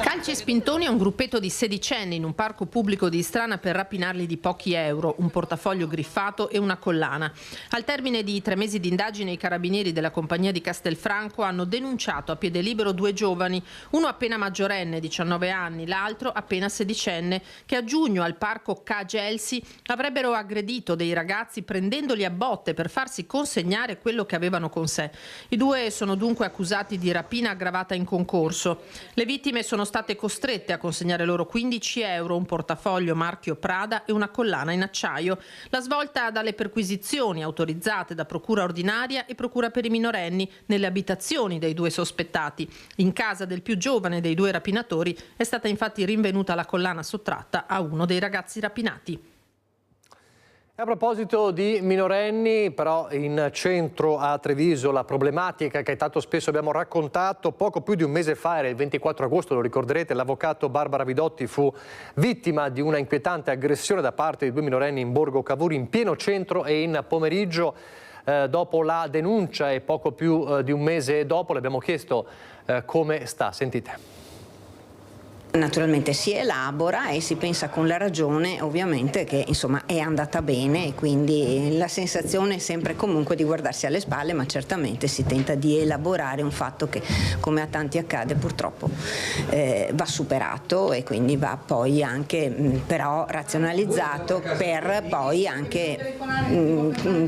F: Calci e spintoni a un gruppetto di 16enni in un parco pubblico di Istrana per rapinarli di pochi euro, un portafoglio griffato e una collana. Al termine di 3 mesi di indagine i carabinieri della compagnia di Castelfranco hanno denunciato a piede libero 2 giovani, uno appena maggiorenne, 19 anni, l'altro appena 16enne, che a giugno al parco Ca' Gelsi avrebbero aggredito dei ragazzi prendendoli a botte per farsi consegnare quello che avevano con sé. I 2 sono dunque accusati di rapina aggravata in concorso. Le vittime sono state costrette a consegnare loro 15 euro, un portafoglio marchio Prada e una collana in acciaio. La svolta dalle perquisizioni autorizzate da procura ordinaria e procura per i minorenni nelle abitazioni dei 2 sospettati. In casa del più giovane dei 2 rapinatori è stata infatti rinvenuta la collana sottratta a uno dei ragazzi rapinati.
A: A proposito di minorenni, però in centro a Treviso la problematica che tanto spesso abbiamo raccontato, poco più di un mese fa, era il 24 agosto, lo ricorderete, l'avvocato Barbara Vidotti fu vittima di una inquietante aggressione da parte di 2 minorenni in Borgo Cavour, in pieno centro, e in pomeriggio, dopo la denuncia e poco più di un mese dopo, le abbiamo chiesto come sta. Sentite.
G: Naturalmente si elabora e si pensa con la ragione ovviamente che insomma è andata bene, e quindi la sensazione è sempre comunque di guardarsi alle spalle, ma certamente si tenta di elaborare un fatto che, come a tanti accade purtroppo, va superato e quindi va poi anche però razionalizzato per poi anche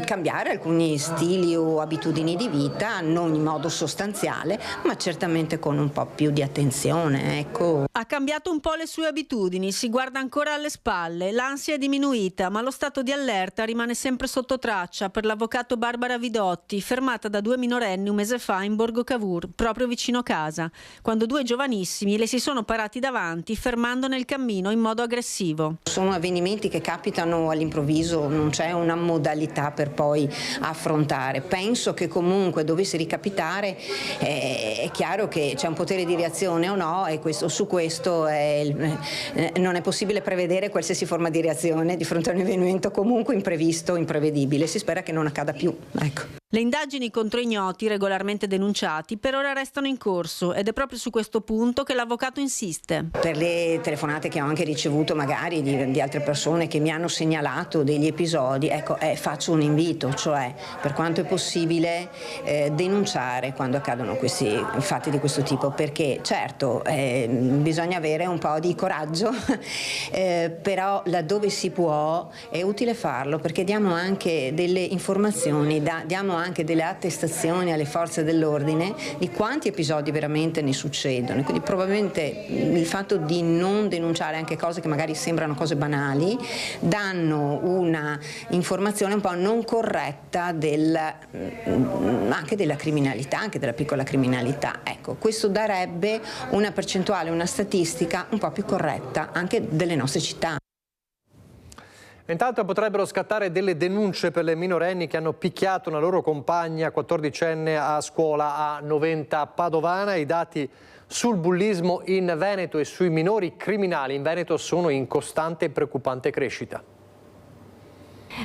G: cambiare alcuni stili o abitudini di vita, non in modo sostanziale ma certamente con un po' più di attenzione, ecco.
H: Ha cambiato un po' le sue abitudini, si guarda ancora alle spalle, l'ansia è diminuita, ma lo stato di allerta rimane sempre sotto traccia per l'avvocato Barbara Vidotti, fermata da 2 minorenni un mese fa in Borgo Cavour, proprio vicino casa, quando 2 giovanissimi le si sono parati davanti, fermando nel cammino in modo aggressivo.
G: Sono avvenimenti che capitano all'improvviso, non c'è una modalità per poi affrontare. Penso che comunque dovesse ricapitare, è chiaro che c'è un potere di reazione o no, e su questo non è possibile prevedere qualsiasi forma di reazione di fronte a un evento comunque imprevisto, imprevedibile. Si spera che non accada più. Ecco.
H: Le indagini contro ignoti regolarmente denunciati per ora restano in corso ed è proprio su questo punto che l'avvocato insiste.
G: Per le telefonate che ho anche ricevuto magari di altre persone che mi hanno segnalato degli episodi, ecco, faccio un invito, cioè per quanto è possibile denunciare quando accadono questi fatti di questo tipo, perché certo bisogna avere un po' di coraggio, però laddove si può è utile farlo, perché diamo anche delle informazioni, diamo anche delle attestazioni alle forze dell'ordine di quanti episodi veramente ne succedono. Quindi probabilmente il fatto di non denunciare anche cose che magari sembrano cose banali danno una informazione un po' non corretta anche della criminalità, anche della piccola criminalità. Ecco, questo darebbe una percentuale, una statistica un po' più corretta anche delle nostre città.
A: Intanto potrebbero scattare delle denunce per le minorenni che hanno picchiato una loro compagna 14enne a scuola a Noventa Padovana. I dati sul bullismo in Veneto e sui minori criminali in Veneto sono in costante e preoccupante crescita.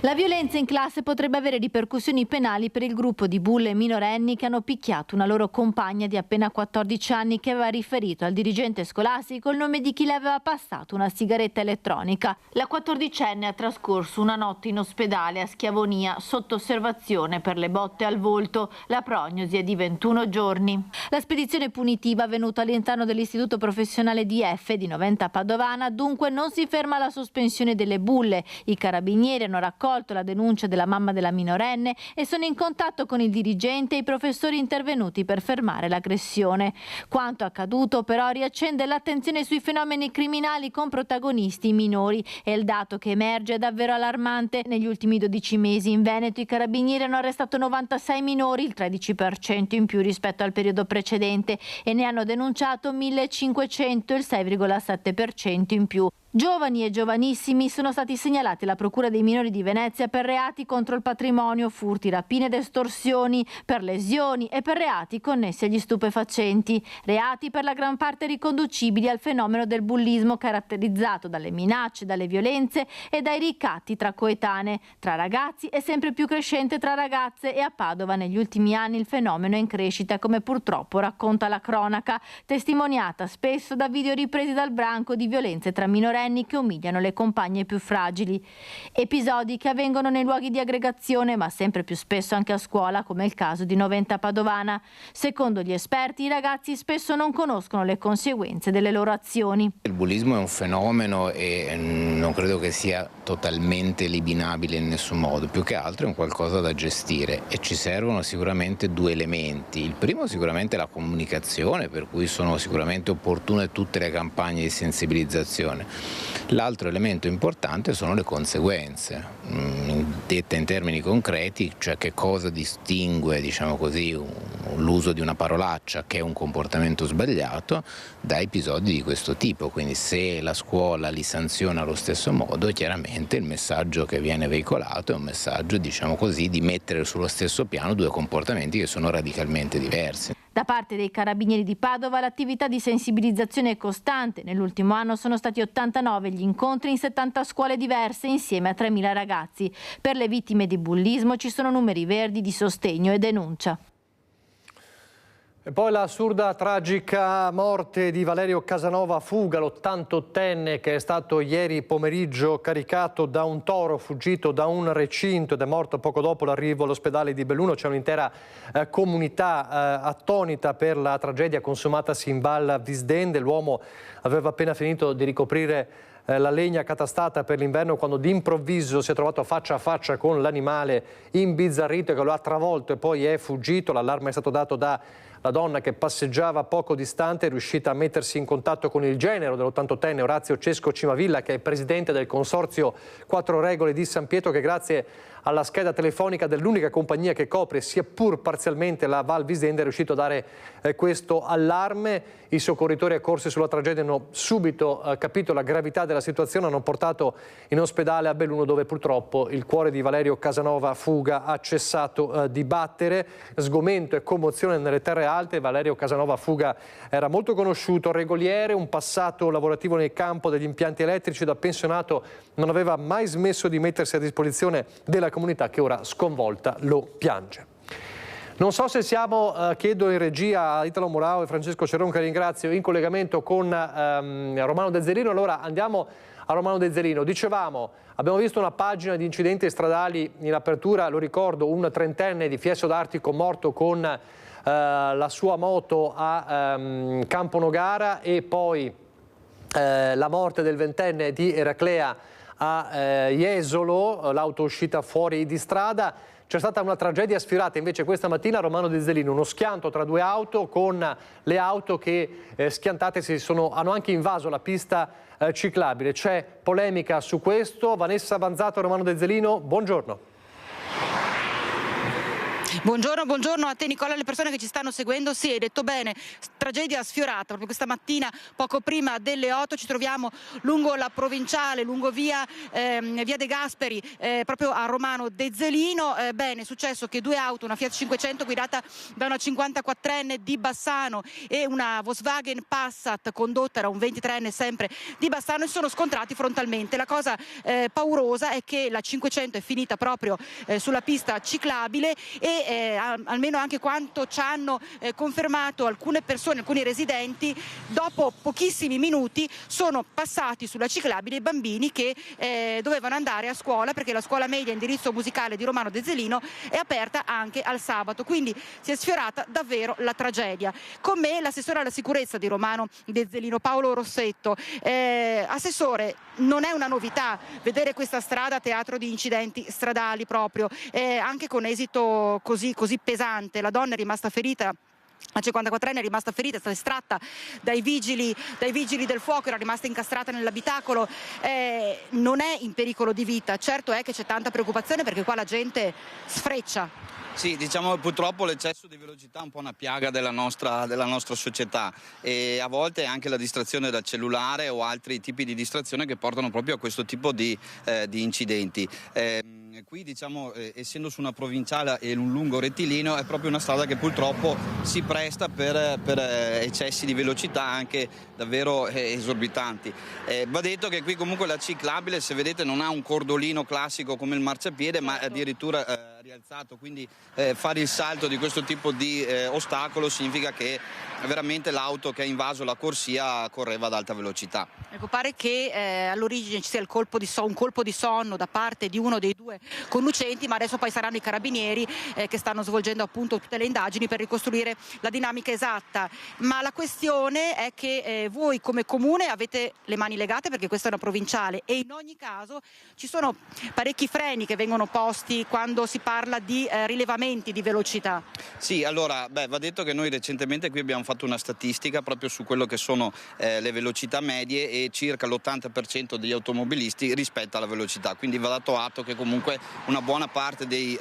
B: La violenza in classe potrebbe avere ripercussioni penali per il gruppo di bulle minorenni che hanno picchiato una loro compagna di appena 14 anni che aveva riferito al dirigente scolastico il nome di chi le aveva passato una sigaretta elettronica. La 14enne ha trascorso una notte in ospedale a Schiavonia sotto osservazione per le botte al volto. La prognosi è di 21 giorni. La spedizione punitiva avvenuta all'interno dell'istituto professionale di F di Noventa Padovana dunque non si ferma alla sospensione delle bulle. I carabinieri hanno raccolto accolto la denuncia della mamma della minorenne e sono in contatto con il dirigente e i professori intervenuti per fermare l'aggressione. Quanto accaduto però riaccende l'attenzione sui fenomeni criminali con protagonisti minori e il dato che emerge è davvero allarmante. Negli ultimi 12 mesi in Veneto i carabinieri hanno arrestato 96 minori, il 13% in più rispetto al periodo precedente, e ne hanno denunciato 1500, il 6,7% in più. Giovani e giovanissimi sono stati segnalati alla Procura dei minori di Venezia per reati contro il patrimonio, furti, rapine ed estorsioni, per lesioni e per reati connessi agli stupefacenti. Reati per la gran parte riconducibili al fenomeno del bullismo, caratterizzato dalle minacce, dalle violenze e dai ricatti tra coetanee, tra ragazzi e sempre più crescente tra ragazze, e a Padova negli ultimi anni il fenomeno è in crescita, come purtroppo racconta la cronaca, testimoniata spesso da video ripresi dal branco di violenze tra minorenni che umiliano le compagne più fragili. Episodi che avvengono nei luoghi di aggregazione, ma sempre più spesso anche a scuola, come il caso di Noventa Padovana. Secondo gli esperti, i ragazzi spesso non conoscono le conseguenze delle loro azioni.
I: Il bullismo è un fenomeno e non credo che sia totalmente eliminabile in nessun modo, più che altro è un qualcosa da gestire e ci servono sicuramente due elementi. Il primo sicuramente è la comunicazione, per cui sono sicuramente opportune tutte le campagne di sensibilizzazione. L'altro elemento importante sono le conseguenze, dette in termini concreti, cioè che cosa distingue, diciamo così, l'uso di una parolaccia, che è un comportamento sbagliato, da episodi di questo tipo. Quindi se la scuola li sanziona allo stesso modo, chiaramente il messaggio che viene veicolato è un messaggio, diciamo così, di mettere sullo stesso piano due comportamenti che sono radicalmente diversi.
B: Da parte dei Carabinieri di Padova l'attività di sensibilizzazione è costante. Nell'ultimo anno sono stati 89 gli incontri in 70 scuole diverse insieme a 3.000 ragazzi. Per le vittime di bullismo ci sono numeri verdi di sostegno e denuncia.
A: E poi l'assurda, tragica morte di Valerio Casanova Fuga, l'88enne che è stato ieri pomeriggio caricato da un toro fuggito da un recinto ed è morto poco dopo l'arrivo all'ospedale di Belluno. C'è un'intera comunità attonita per la tragedia consumatasi in Val Visdende. L'uomo aveva appena finito di ricoprire la legna catastata per l'inverno quando d'improvviso si è trovato faccia a faccia con l'animale imbizzarrito che lo ha travolto e poi è fuggito. L'allarme è stato dato da la donna che passeggiava poco distante, è riuscita a mettersi in contatto con il genero dell'88enne Orazio Cesco Cimavilla, che è presidente del consorzio Quattro Regole di San Pietro, che grazie alla scheda telefonica dell'unica compagnia che copre sia pur parzialmente la Val Visdende è riuscito a dare questo allarme. I soccorritori accorsi sulla tragedia hanno subito capito la gravità della situazione, hanno portato in ospedale a Belluno, dove purtroppo il cuore di Valerio Casanova Fuga ha cessato di battere. Sgomento e commozione nelle terre alte. Valerio Casanova Fuga era molto conosciuto, regoliere, un passato lavorativo nel campo degli impianti elettrici. Da pensionato non aveva mai smesso di mettersi a disposizione della comunità che ora sconvolta lo piange. Non so se siamo, chiedo in regia a Italo Morao e Francesco Ceron, che ringrazio, in collegamento con Romano Dezzerino. Allora andiamo a Romano Dezzerino. Dicevamo, abbiamo visto una pagina di incidenti stradali in apertura, lo ricordo, un trentenne di Fiesso d'Artico morto con la sua moto a Campo Nogara, e poi la morte del ventenne di Eraclea a Jesolo, l'auto uscita fuori di strada. C'è stata una tragedia sfiorata invece questa mattina a Romano Dezzerino, uno schianto tra due auto, con le auto che schiantate hanno anche invaso la pista ciclabile. C'è polemica su questo. Vanessa Banzato, Romano Dezzerino, buongiorno.
Z: Buongiorno a te Nicola, alle persone che ci stanno seguendo. Sì, hai detto bene, tragedia sfiorata. Proprio questa mattina, poco prima delle 8, ci troviamo lungo la provinciale, lungo via De Gasperi, proprio a Romano Dezzerino. Bene, è successo che due auto, una Fiat 500 guidata da una 54enne di Bassano e una Volkswagen Passat condotta da un 23enne sempre di Bassano, si sono scontrati frontalmente. La cosa paurosa è che la 500 è finita proprio sulla pista ciclabile e e almeno anche quanto ci hanno confermato alcune persone, alcuni residenti, dopo pochissimi minuti sono passati sulla ciclabile i bambini che dovevano andare a scuola, perché la scuola media indirizzo musicale di Romano Dezzelino è aperta anche al sabato, quindi si è sfiorata davvero la tragedia. Con me l'assessore alla sicurezza di Romano Dezzelino, Paolo Rossetto. Assessore, non è una novità vedere questa strada teatro di incidenti stradali proprio, anche con esito così pesante. La donna è rimasta ferita, la 54enne è rimasta ferita, è stata estratta dai vigili del fuoco, era rimasta incastrata nell'abitacolo, non è in pericolo di vita. Certo è che c'è tanta preoccupazione perché qua la gente sfreccia.
J: Sì, diciamo che purtroppo l'eccesso di velocità è un po' una piaga della nostra società, e a volte anche la distrazione dal cellulare o altri tipi di distrazione che portano proprio a questo tipo di incidenti. Qui, diciamo, essendo su una provinciale e un lungo rettilineo, è proprio una strada che purtroppo si presta per eccessi di velocità anche davvero esorbitanti. Va detto che qui comunque la ciclabile, se vedete, non ha un cordolino classico come il marciapiede, ma addirittura rialzato, quindi fare il salto di questo tipo di ostacolo significa che veramente l'auto che ha invaso la corsia correva ad alta velocità.
Z: Ecco, pare che all'origine ci sia un colpo di sonno da parte di uno dei due conducenti, ma adesso poi saranno i carabinieri che stanno svolgendo appunto tutte le indagini per ricostruire la dinamica esatta. Ma la questione è che voi come comune avete le mani legate, perché questa è una provinciale, e in ogni caso ci sono parecchi freni che vengono posti quando si parla di rilevamenti di velocità.
J: Sì, allora, va detto che noi recentemente qui abbiamo fatto una statistica proprio su quello che sono le velocità medie, e circa l'80% degli automobilisti rispetta la velocità, quindi va dato atto che comunque una buona parte degli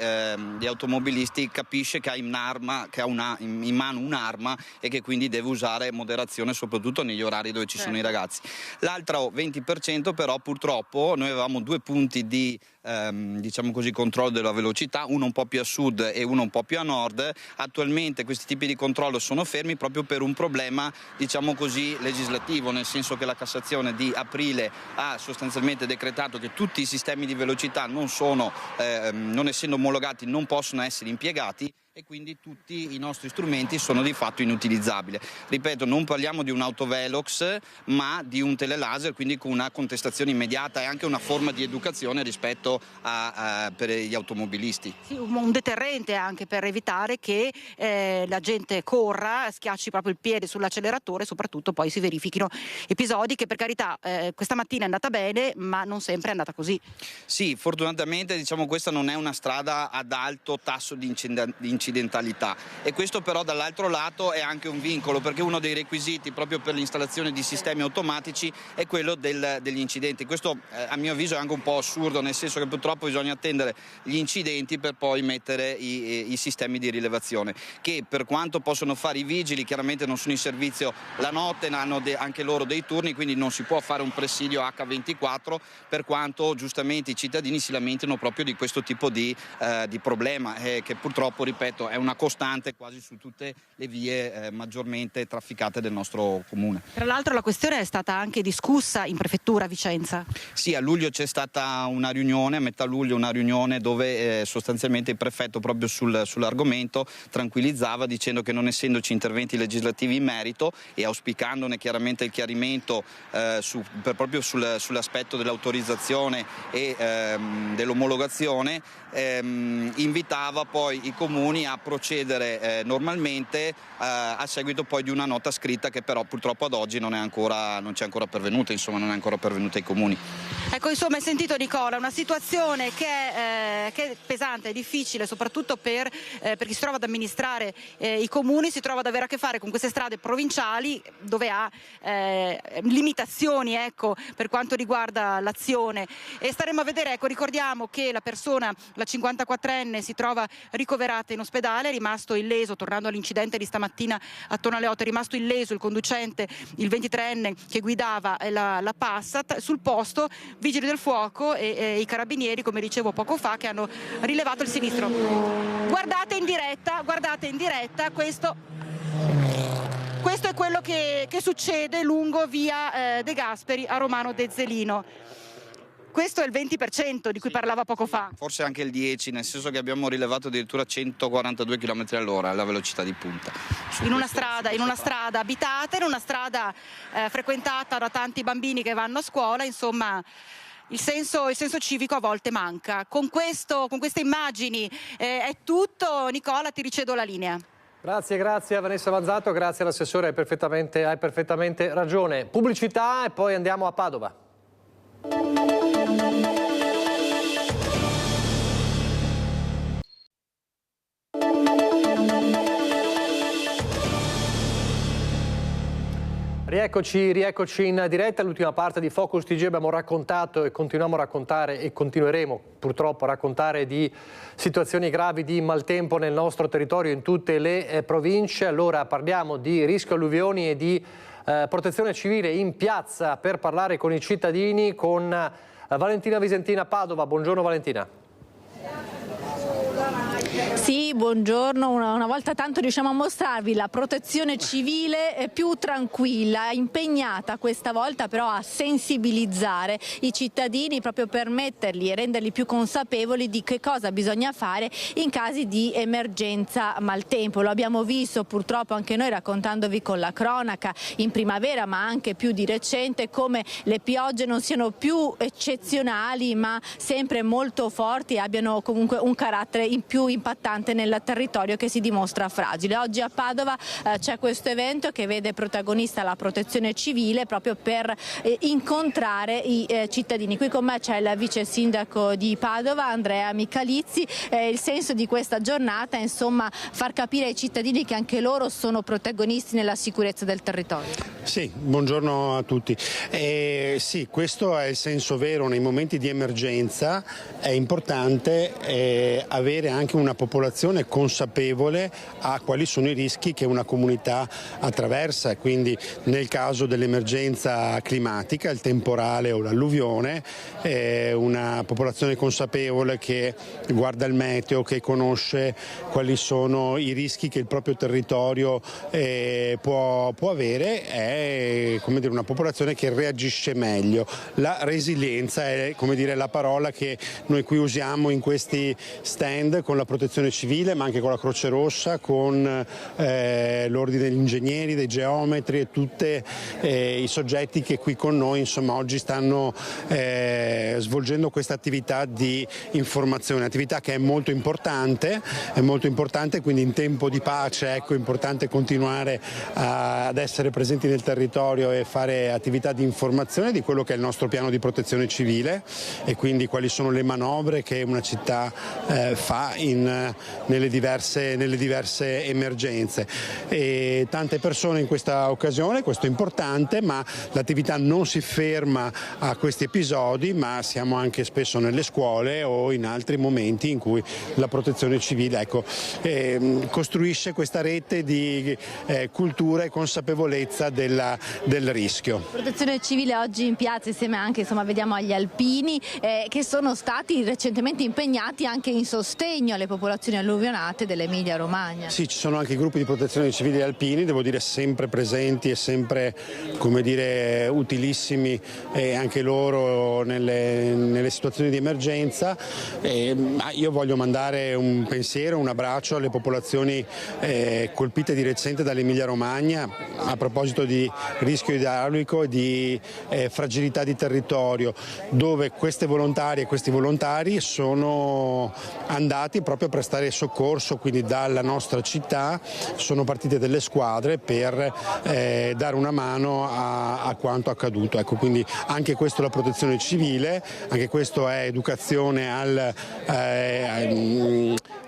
J: automobilisti capisce che ha in mano un'arma e che quindi deve usare moderazione soprattutto negli orari dove ci sono i ragazzi. L'altro 20% però purtroppo noi avevamo due punti di diciamo così, controllo della velocità, uno un po' più a sud e uno un po' più a nord. Attualmente questi tipi di controllo sono fermi proprio per un problema, diciamo così, legislativo, nel senso che la Cassazione di aprile ha sostanzialmente decretato che tutti i sistemi di velocità non essendo omologati non possono essere impiegati, e quindi tutti i nostri strumenti sono di fatto inutilizzabili. Ripeto, non parliamo di un autovelox, ma di un telelaser, quindi con una contestazione immediata e anche una forma di educazione rispetto per gli automobilisti.
Z: Sì, un deterrente anche per evitare che la gente corra, schiacci proprio il piede sull'acceleratore, e soprattutto poi si verifichino episodi che, per carità, questa mattina è andata bene, ma non sempre è andata così.
J: Sì, fortunatamente, diciamo, questa non è una strada ad alto tasso di incidentalità, e questo però dall'altro lato è anche un vincolo, perché uno dei requisiti proprio per l'installazione di sistemi automatici è quello degli incidenti. Questo a mio avviso è anche un po' assurdo, nel senso che purtroppo bisogna attendere gli incidenti per poi mettere i sistemi di rilevazione, che per quanto possono fare i vigili, chiaramente non sono in servizio la notte, hanno anche loro dei turni, quindi non si può fare un presidio H24, per quanto giustamente i cittadini si lamentino proprio di questo tipo di problema, che purtroppo, ripeto, è una costante quasi su tutte le vie maggiormente trafficate del nostro comune.
Z: Tra l'altro la questione è stata anche discussa in prefettura a Vicenza.
J: Sì, a luglio c'è stata una riunione, a metà luglio una riunione dove sostanzialmente il prefetto proprio sull'argomento tranquillizzava dicendo che, non essendoci interventi legislativi in merito e auspicandone chiaramente il chiarimento proprio sull'aspetto dell'autorizzazione e dell'omologazione, invitava poi i comuni a procedere normalmente a seguito poi di una nota scritta che però purtroppo ad oggi non ci è ancora pervenuta, insomma non è ancora pervenuta ai comuni.
Z: Ecco, insomma, hai sentito Nicola, una situazione che è pesante, è difficile, soprattutto per chi si trova ad amministrare i comuni, si trova ad avere a che fare con queste strade provinciali dove ha limitazioni, ecco, per quanto riguarda l'azione, e staremo a vedere. Ecco, ricordiamo che la 54enne si trova ricoverata in ospedale, è rimasto illeso, tornando all'incidente di stamattina attorno alle 8, è rimasto illeso il conducente, il 23enne che guidava la Passat. Sul posto vigili del fuoco e i carabinieri, come dicevo poco fa, che hanno rilevato il sinistro. Guardate in diretta, questo è quello che succede lungo via De Gasperi a Romano Dezzelino. questo è il 20% di cui parlava poco fa.
J: Forse anche il 10%, nel senso che abbiamo rilevato addirittura 142 km all'ora la velocità di punta.
Z: In una strada abitata, in una strada frequentata da tanti bambini che vanno a scuola, insomma il senso civico a volte manca. Con queste immagini è tutto. Nicola, ti ricedo la linea.
A: Grazie a Vanessa Manzato, grazie all'assessore, hai perfettamente ragione. Pubblicità e poi andiamo a Padova. Rieccoci in diretta. All'ultima parte di Focus TG abbiamo raccontato e continuiamo a raccontare e continueremo purtroppo a raccontare di situazioni gravi di maltempo nel nostro territorio in tutte le province. Allora parliamo di rischio alluvioni e di protezione civile in piazza per parlare con i cittadini con Valentina Visentina Padova. Buongiorno Valentina.
B: Sì, buongiorno. Una volta tanto riusciamo a mostrarvi la protezione civile più tranquilla, impegnata questa volta però a sensibilizzare i cittadini proprio per metterli e renderli più consapevoli di che cosa bisogna fare in casi di emergenza maltempo. Lo abbiamo visto purtroppo anche noi raccontandovi con la cronaca in primavera, ma anche più di recente, come le piogge non siano più eccezionali ma sempre molto forti e abbiano comunque un carattere in più impattante nel territorio che si dimostra fragile. Oggi a Padova c'è questo evento che vede protagonista la protezione civile proprio per incontrare i cittadini. Qui con me c'è il vice sindaco di Padova, Andrea Michalizzi. Il senso di questa giornata è insomma far capire ai cittadini che anche loro sono protagonisti nella sicurezza del territorio.
K: Sì, buongiorno a tutti. Sì, questo è il senso vero. Nei momenti di emergenza è importante avere anche una popolazione consapevole a quali sono i rischi che una comunità attraversa, e quindi nel caso dell'emergenza climatica, il temporale o l'alluvione, una popolazione consapevole che guarda il meteo, che conosce quali sono i rischi che il proprio territorio può avere, è come dire, una popolazione che reagisce meglio. La resilienza è come dire, la parola che noi qui usiamo in questi stand con la protezione civile, ma anche con la Croce Rossa, con l'Ordine degli Ingegneri, dei Geometri e tutti i soggetti che qui con noi insomma oggi stanno svolgendo questa attività di informazione, attività che è molto importante, quindi in tempo di pace è importante continuare ad essere presenti nel territorio e fare attività di informazione di quello che è il nostro piano di protezione civile e quindi quali sono le manovre che una città fa nelle diverse emergenze. E tante persone in questa occasione, questo è importante, ma l'attività non si ferma a questi episodi, ma siamo anche spesso nelle scuole o in altri momenti in cui la protezione civile costruisce questa rete di cultura e consapevolezza del rischio.
B: Protezione civile oggi in piazza insieme anche vediamo agli alpini che sono stati recentemente impegnati anche in sostegno alle popolazioni alluvionate dell'Emilia Romagna.
K: Sì, ci sono anche i gruppi di protezione civile alpini, devo dire sempre presenti e sempre come dire utilissimi anche loro nelle situazioni di emergenza. Io voglio mandare un pensiero, un abbraccio alle popolazioni colpite di recente dall'Emilia Romagna a proposito di rischio idraulico e di fragilità di territorio, dove queste volontarie e questi volontari sono andati proprio a prestare soccorso, quindi dalla nostra città sono partite delle squadre per dare una mano a quanto accaduto. Ecco, quindi anche questo è la protezione civile, anche questo è educazione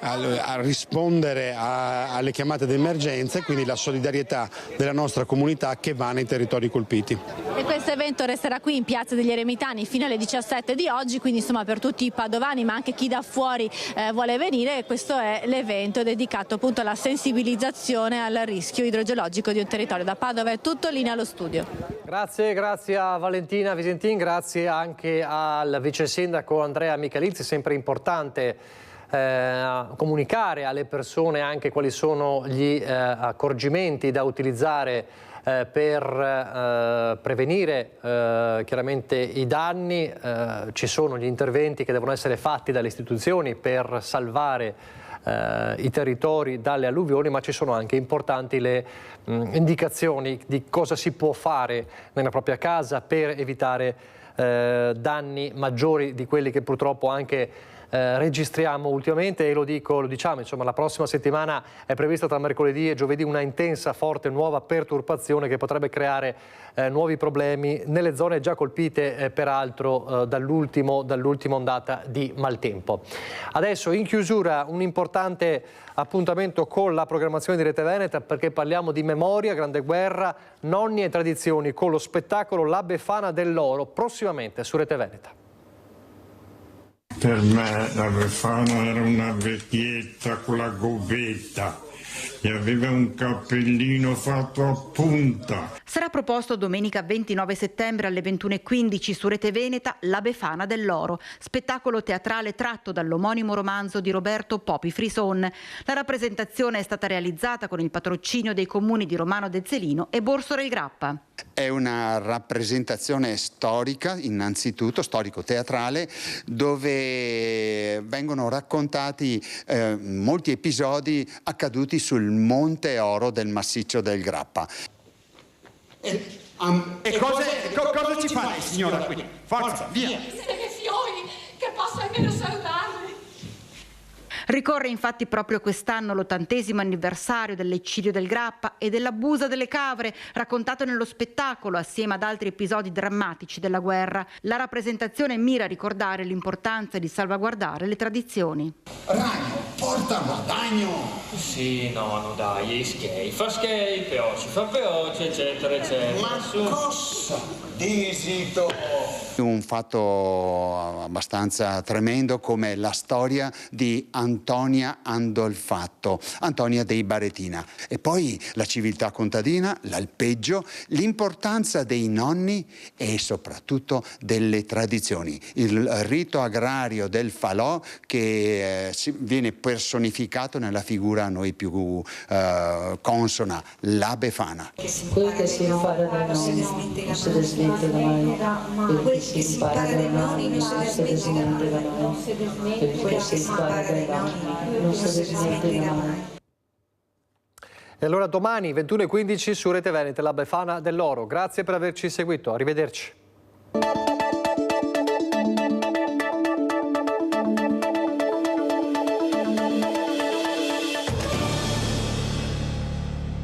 K: a rispondere alle chiamate d'emergenza e quindi la solidarietà della nostra comunità che va nei territori colpiti.
B: E questo evento resterà qui in Piazza degli Eremitani fino alle 17 di oggi, quindi insomma per tutti i padovani ma anche chi da fuori vuole venire. Questo è l'evento dedicato appunto alla sensibilizzazione al rischio idrogeologico di un territorio. Da Padova è tutto, linea allo studio.
A: Grazie a Valentina Visentin, grazie anche al vice sindaco Andrea Michalizzi, sempre importante comunicare alle persone anche quali sono gli accorgimenti da utilizzare per prevenire chiaramente i danni. Ci sono gli interventi che devono essere fatti dalle istituzioni per salvare i territori dalle alluvioni, ma ci sono anche importanti le indicazioni di cosa si può fare nella propria casa per evitare danni maggiori di quelli che purtroppo anche registriamo ultimamente. E lo diciamo, insomma, la prossima settimana è prevista tra mercoledì e giovedì una intensa, forte, nuova perturbazione che potrebbe creare nuovi problemi nelle zone già colpite peraltro dall'ultima ondata di maltempo. Adesso in chiusura un importante appuntamento con la programmazione di Rete Veneta, perché parliamo di memoria, Grande Guerra, nonni e tradizioni con lo spettacolo La Befana dell'Oro, prossimamente su Rete Veneta.
L: Per me la Befana era una vecchietta con la gobetta e aveva un cappellino fatto a punta.
Z: Sarà proposto domenica 29 settembre alle 21:15 su Rete Veneta La Befana dell'Oro, spettacolo teatrale tratto dall'omonimo romanzo di Roberto Popi Frison. La rappresentazione è stata realizzata con il patrocinio dei comuni di Romano Dezzelino e Borsora il Grappa.
M: È una rappresentazione storica, innanzitutto storico-teatrale, dove vengono raccontati molti episodi accaduti sul Monte Oro del massiccio del Grappa.
N: Cosa ci fa lei, signora, qui? Forza, via!
O: Se deve fiori, che possa almeno salutarli.
Z: Ricorre infatti proprio quest'anno l'80° anniversario dell'eccidio del Grappa e della Busa delle Cavre, raccontato nello spettacolo assieme ad altri episodi drammatici della guerra. La rappresentazione mira a ricordare l'importanza di salvaguardare le tradizioni.
N: Ragno, porta guadagno!
P: Sì, no, dai, fa scherzo, oggi fa per oggi, eccetera, eccetera.
N: Ma cosa? Disito!
M: Un fatto abbastanza tremendo come la storia di Antonia Andolfatto, Antonia dei Baretina. E poi la civiltà contadina, l'alpeggio, l'importanza dei nonni e soprattutto delle tradizioni. Il rito agrario del falò che viene personificato nella figura a noi più consona, la Befana.
R: Quel che si impara dai nonni non si desmente mai, quel che si impara dai nonni non si desmente mai, quel che si impara dai nonni non si desmente mai.
A: E allora domani 21:15 su Rete Veneta La Befana dell'Oro. Grazie per averci seguito, arrivederci.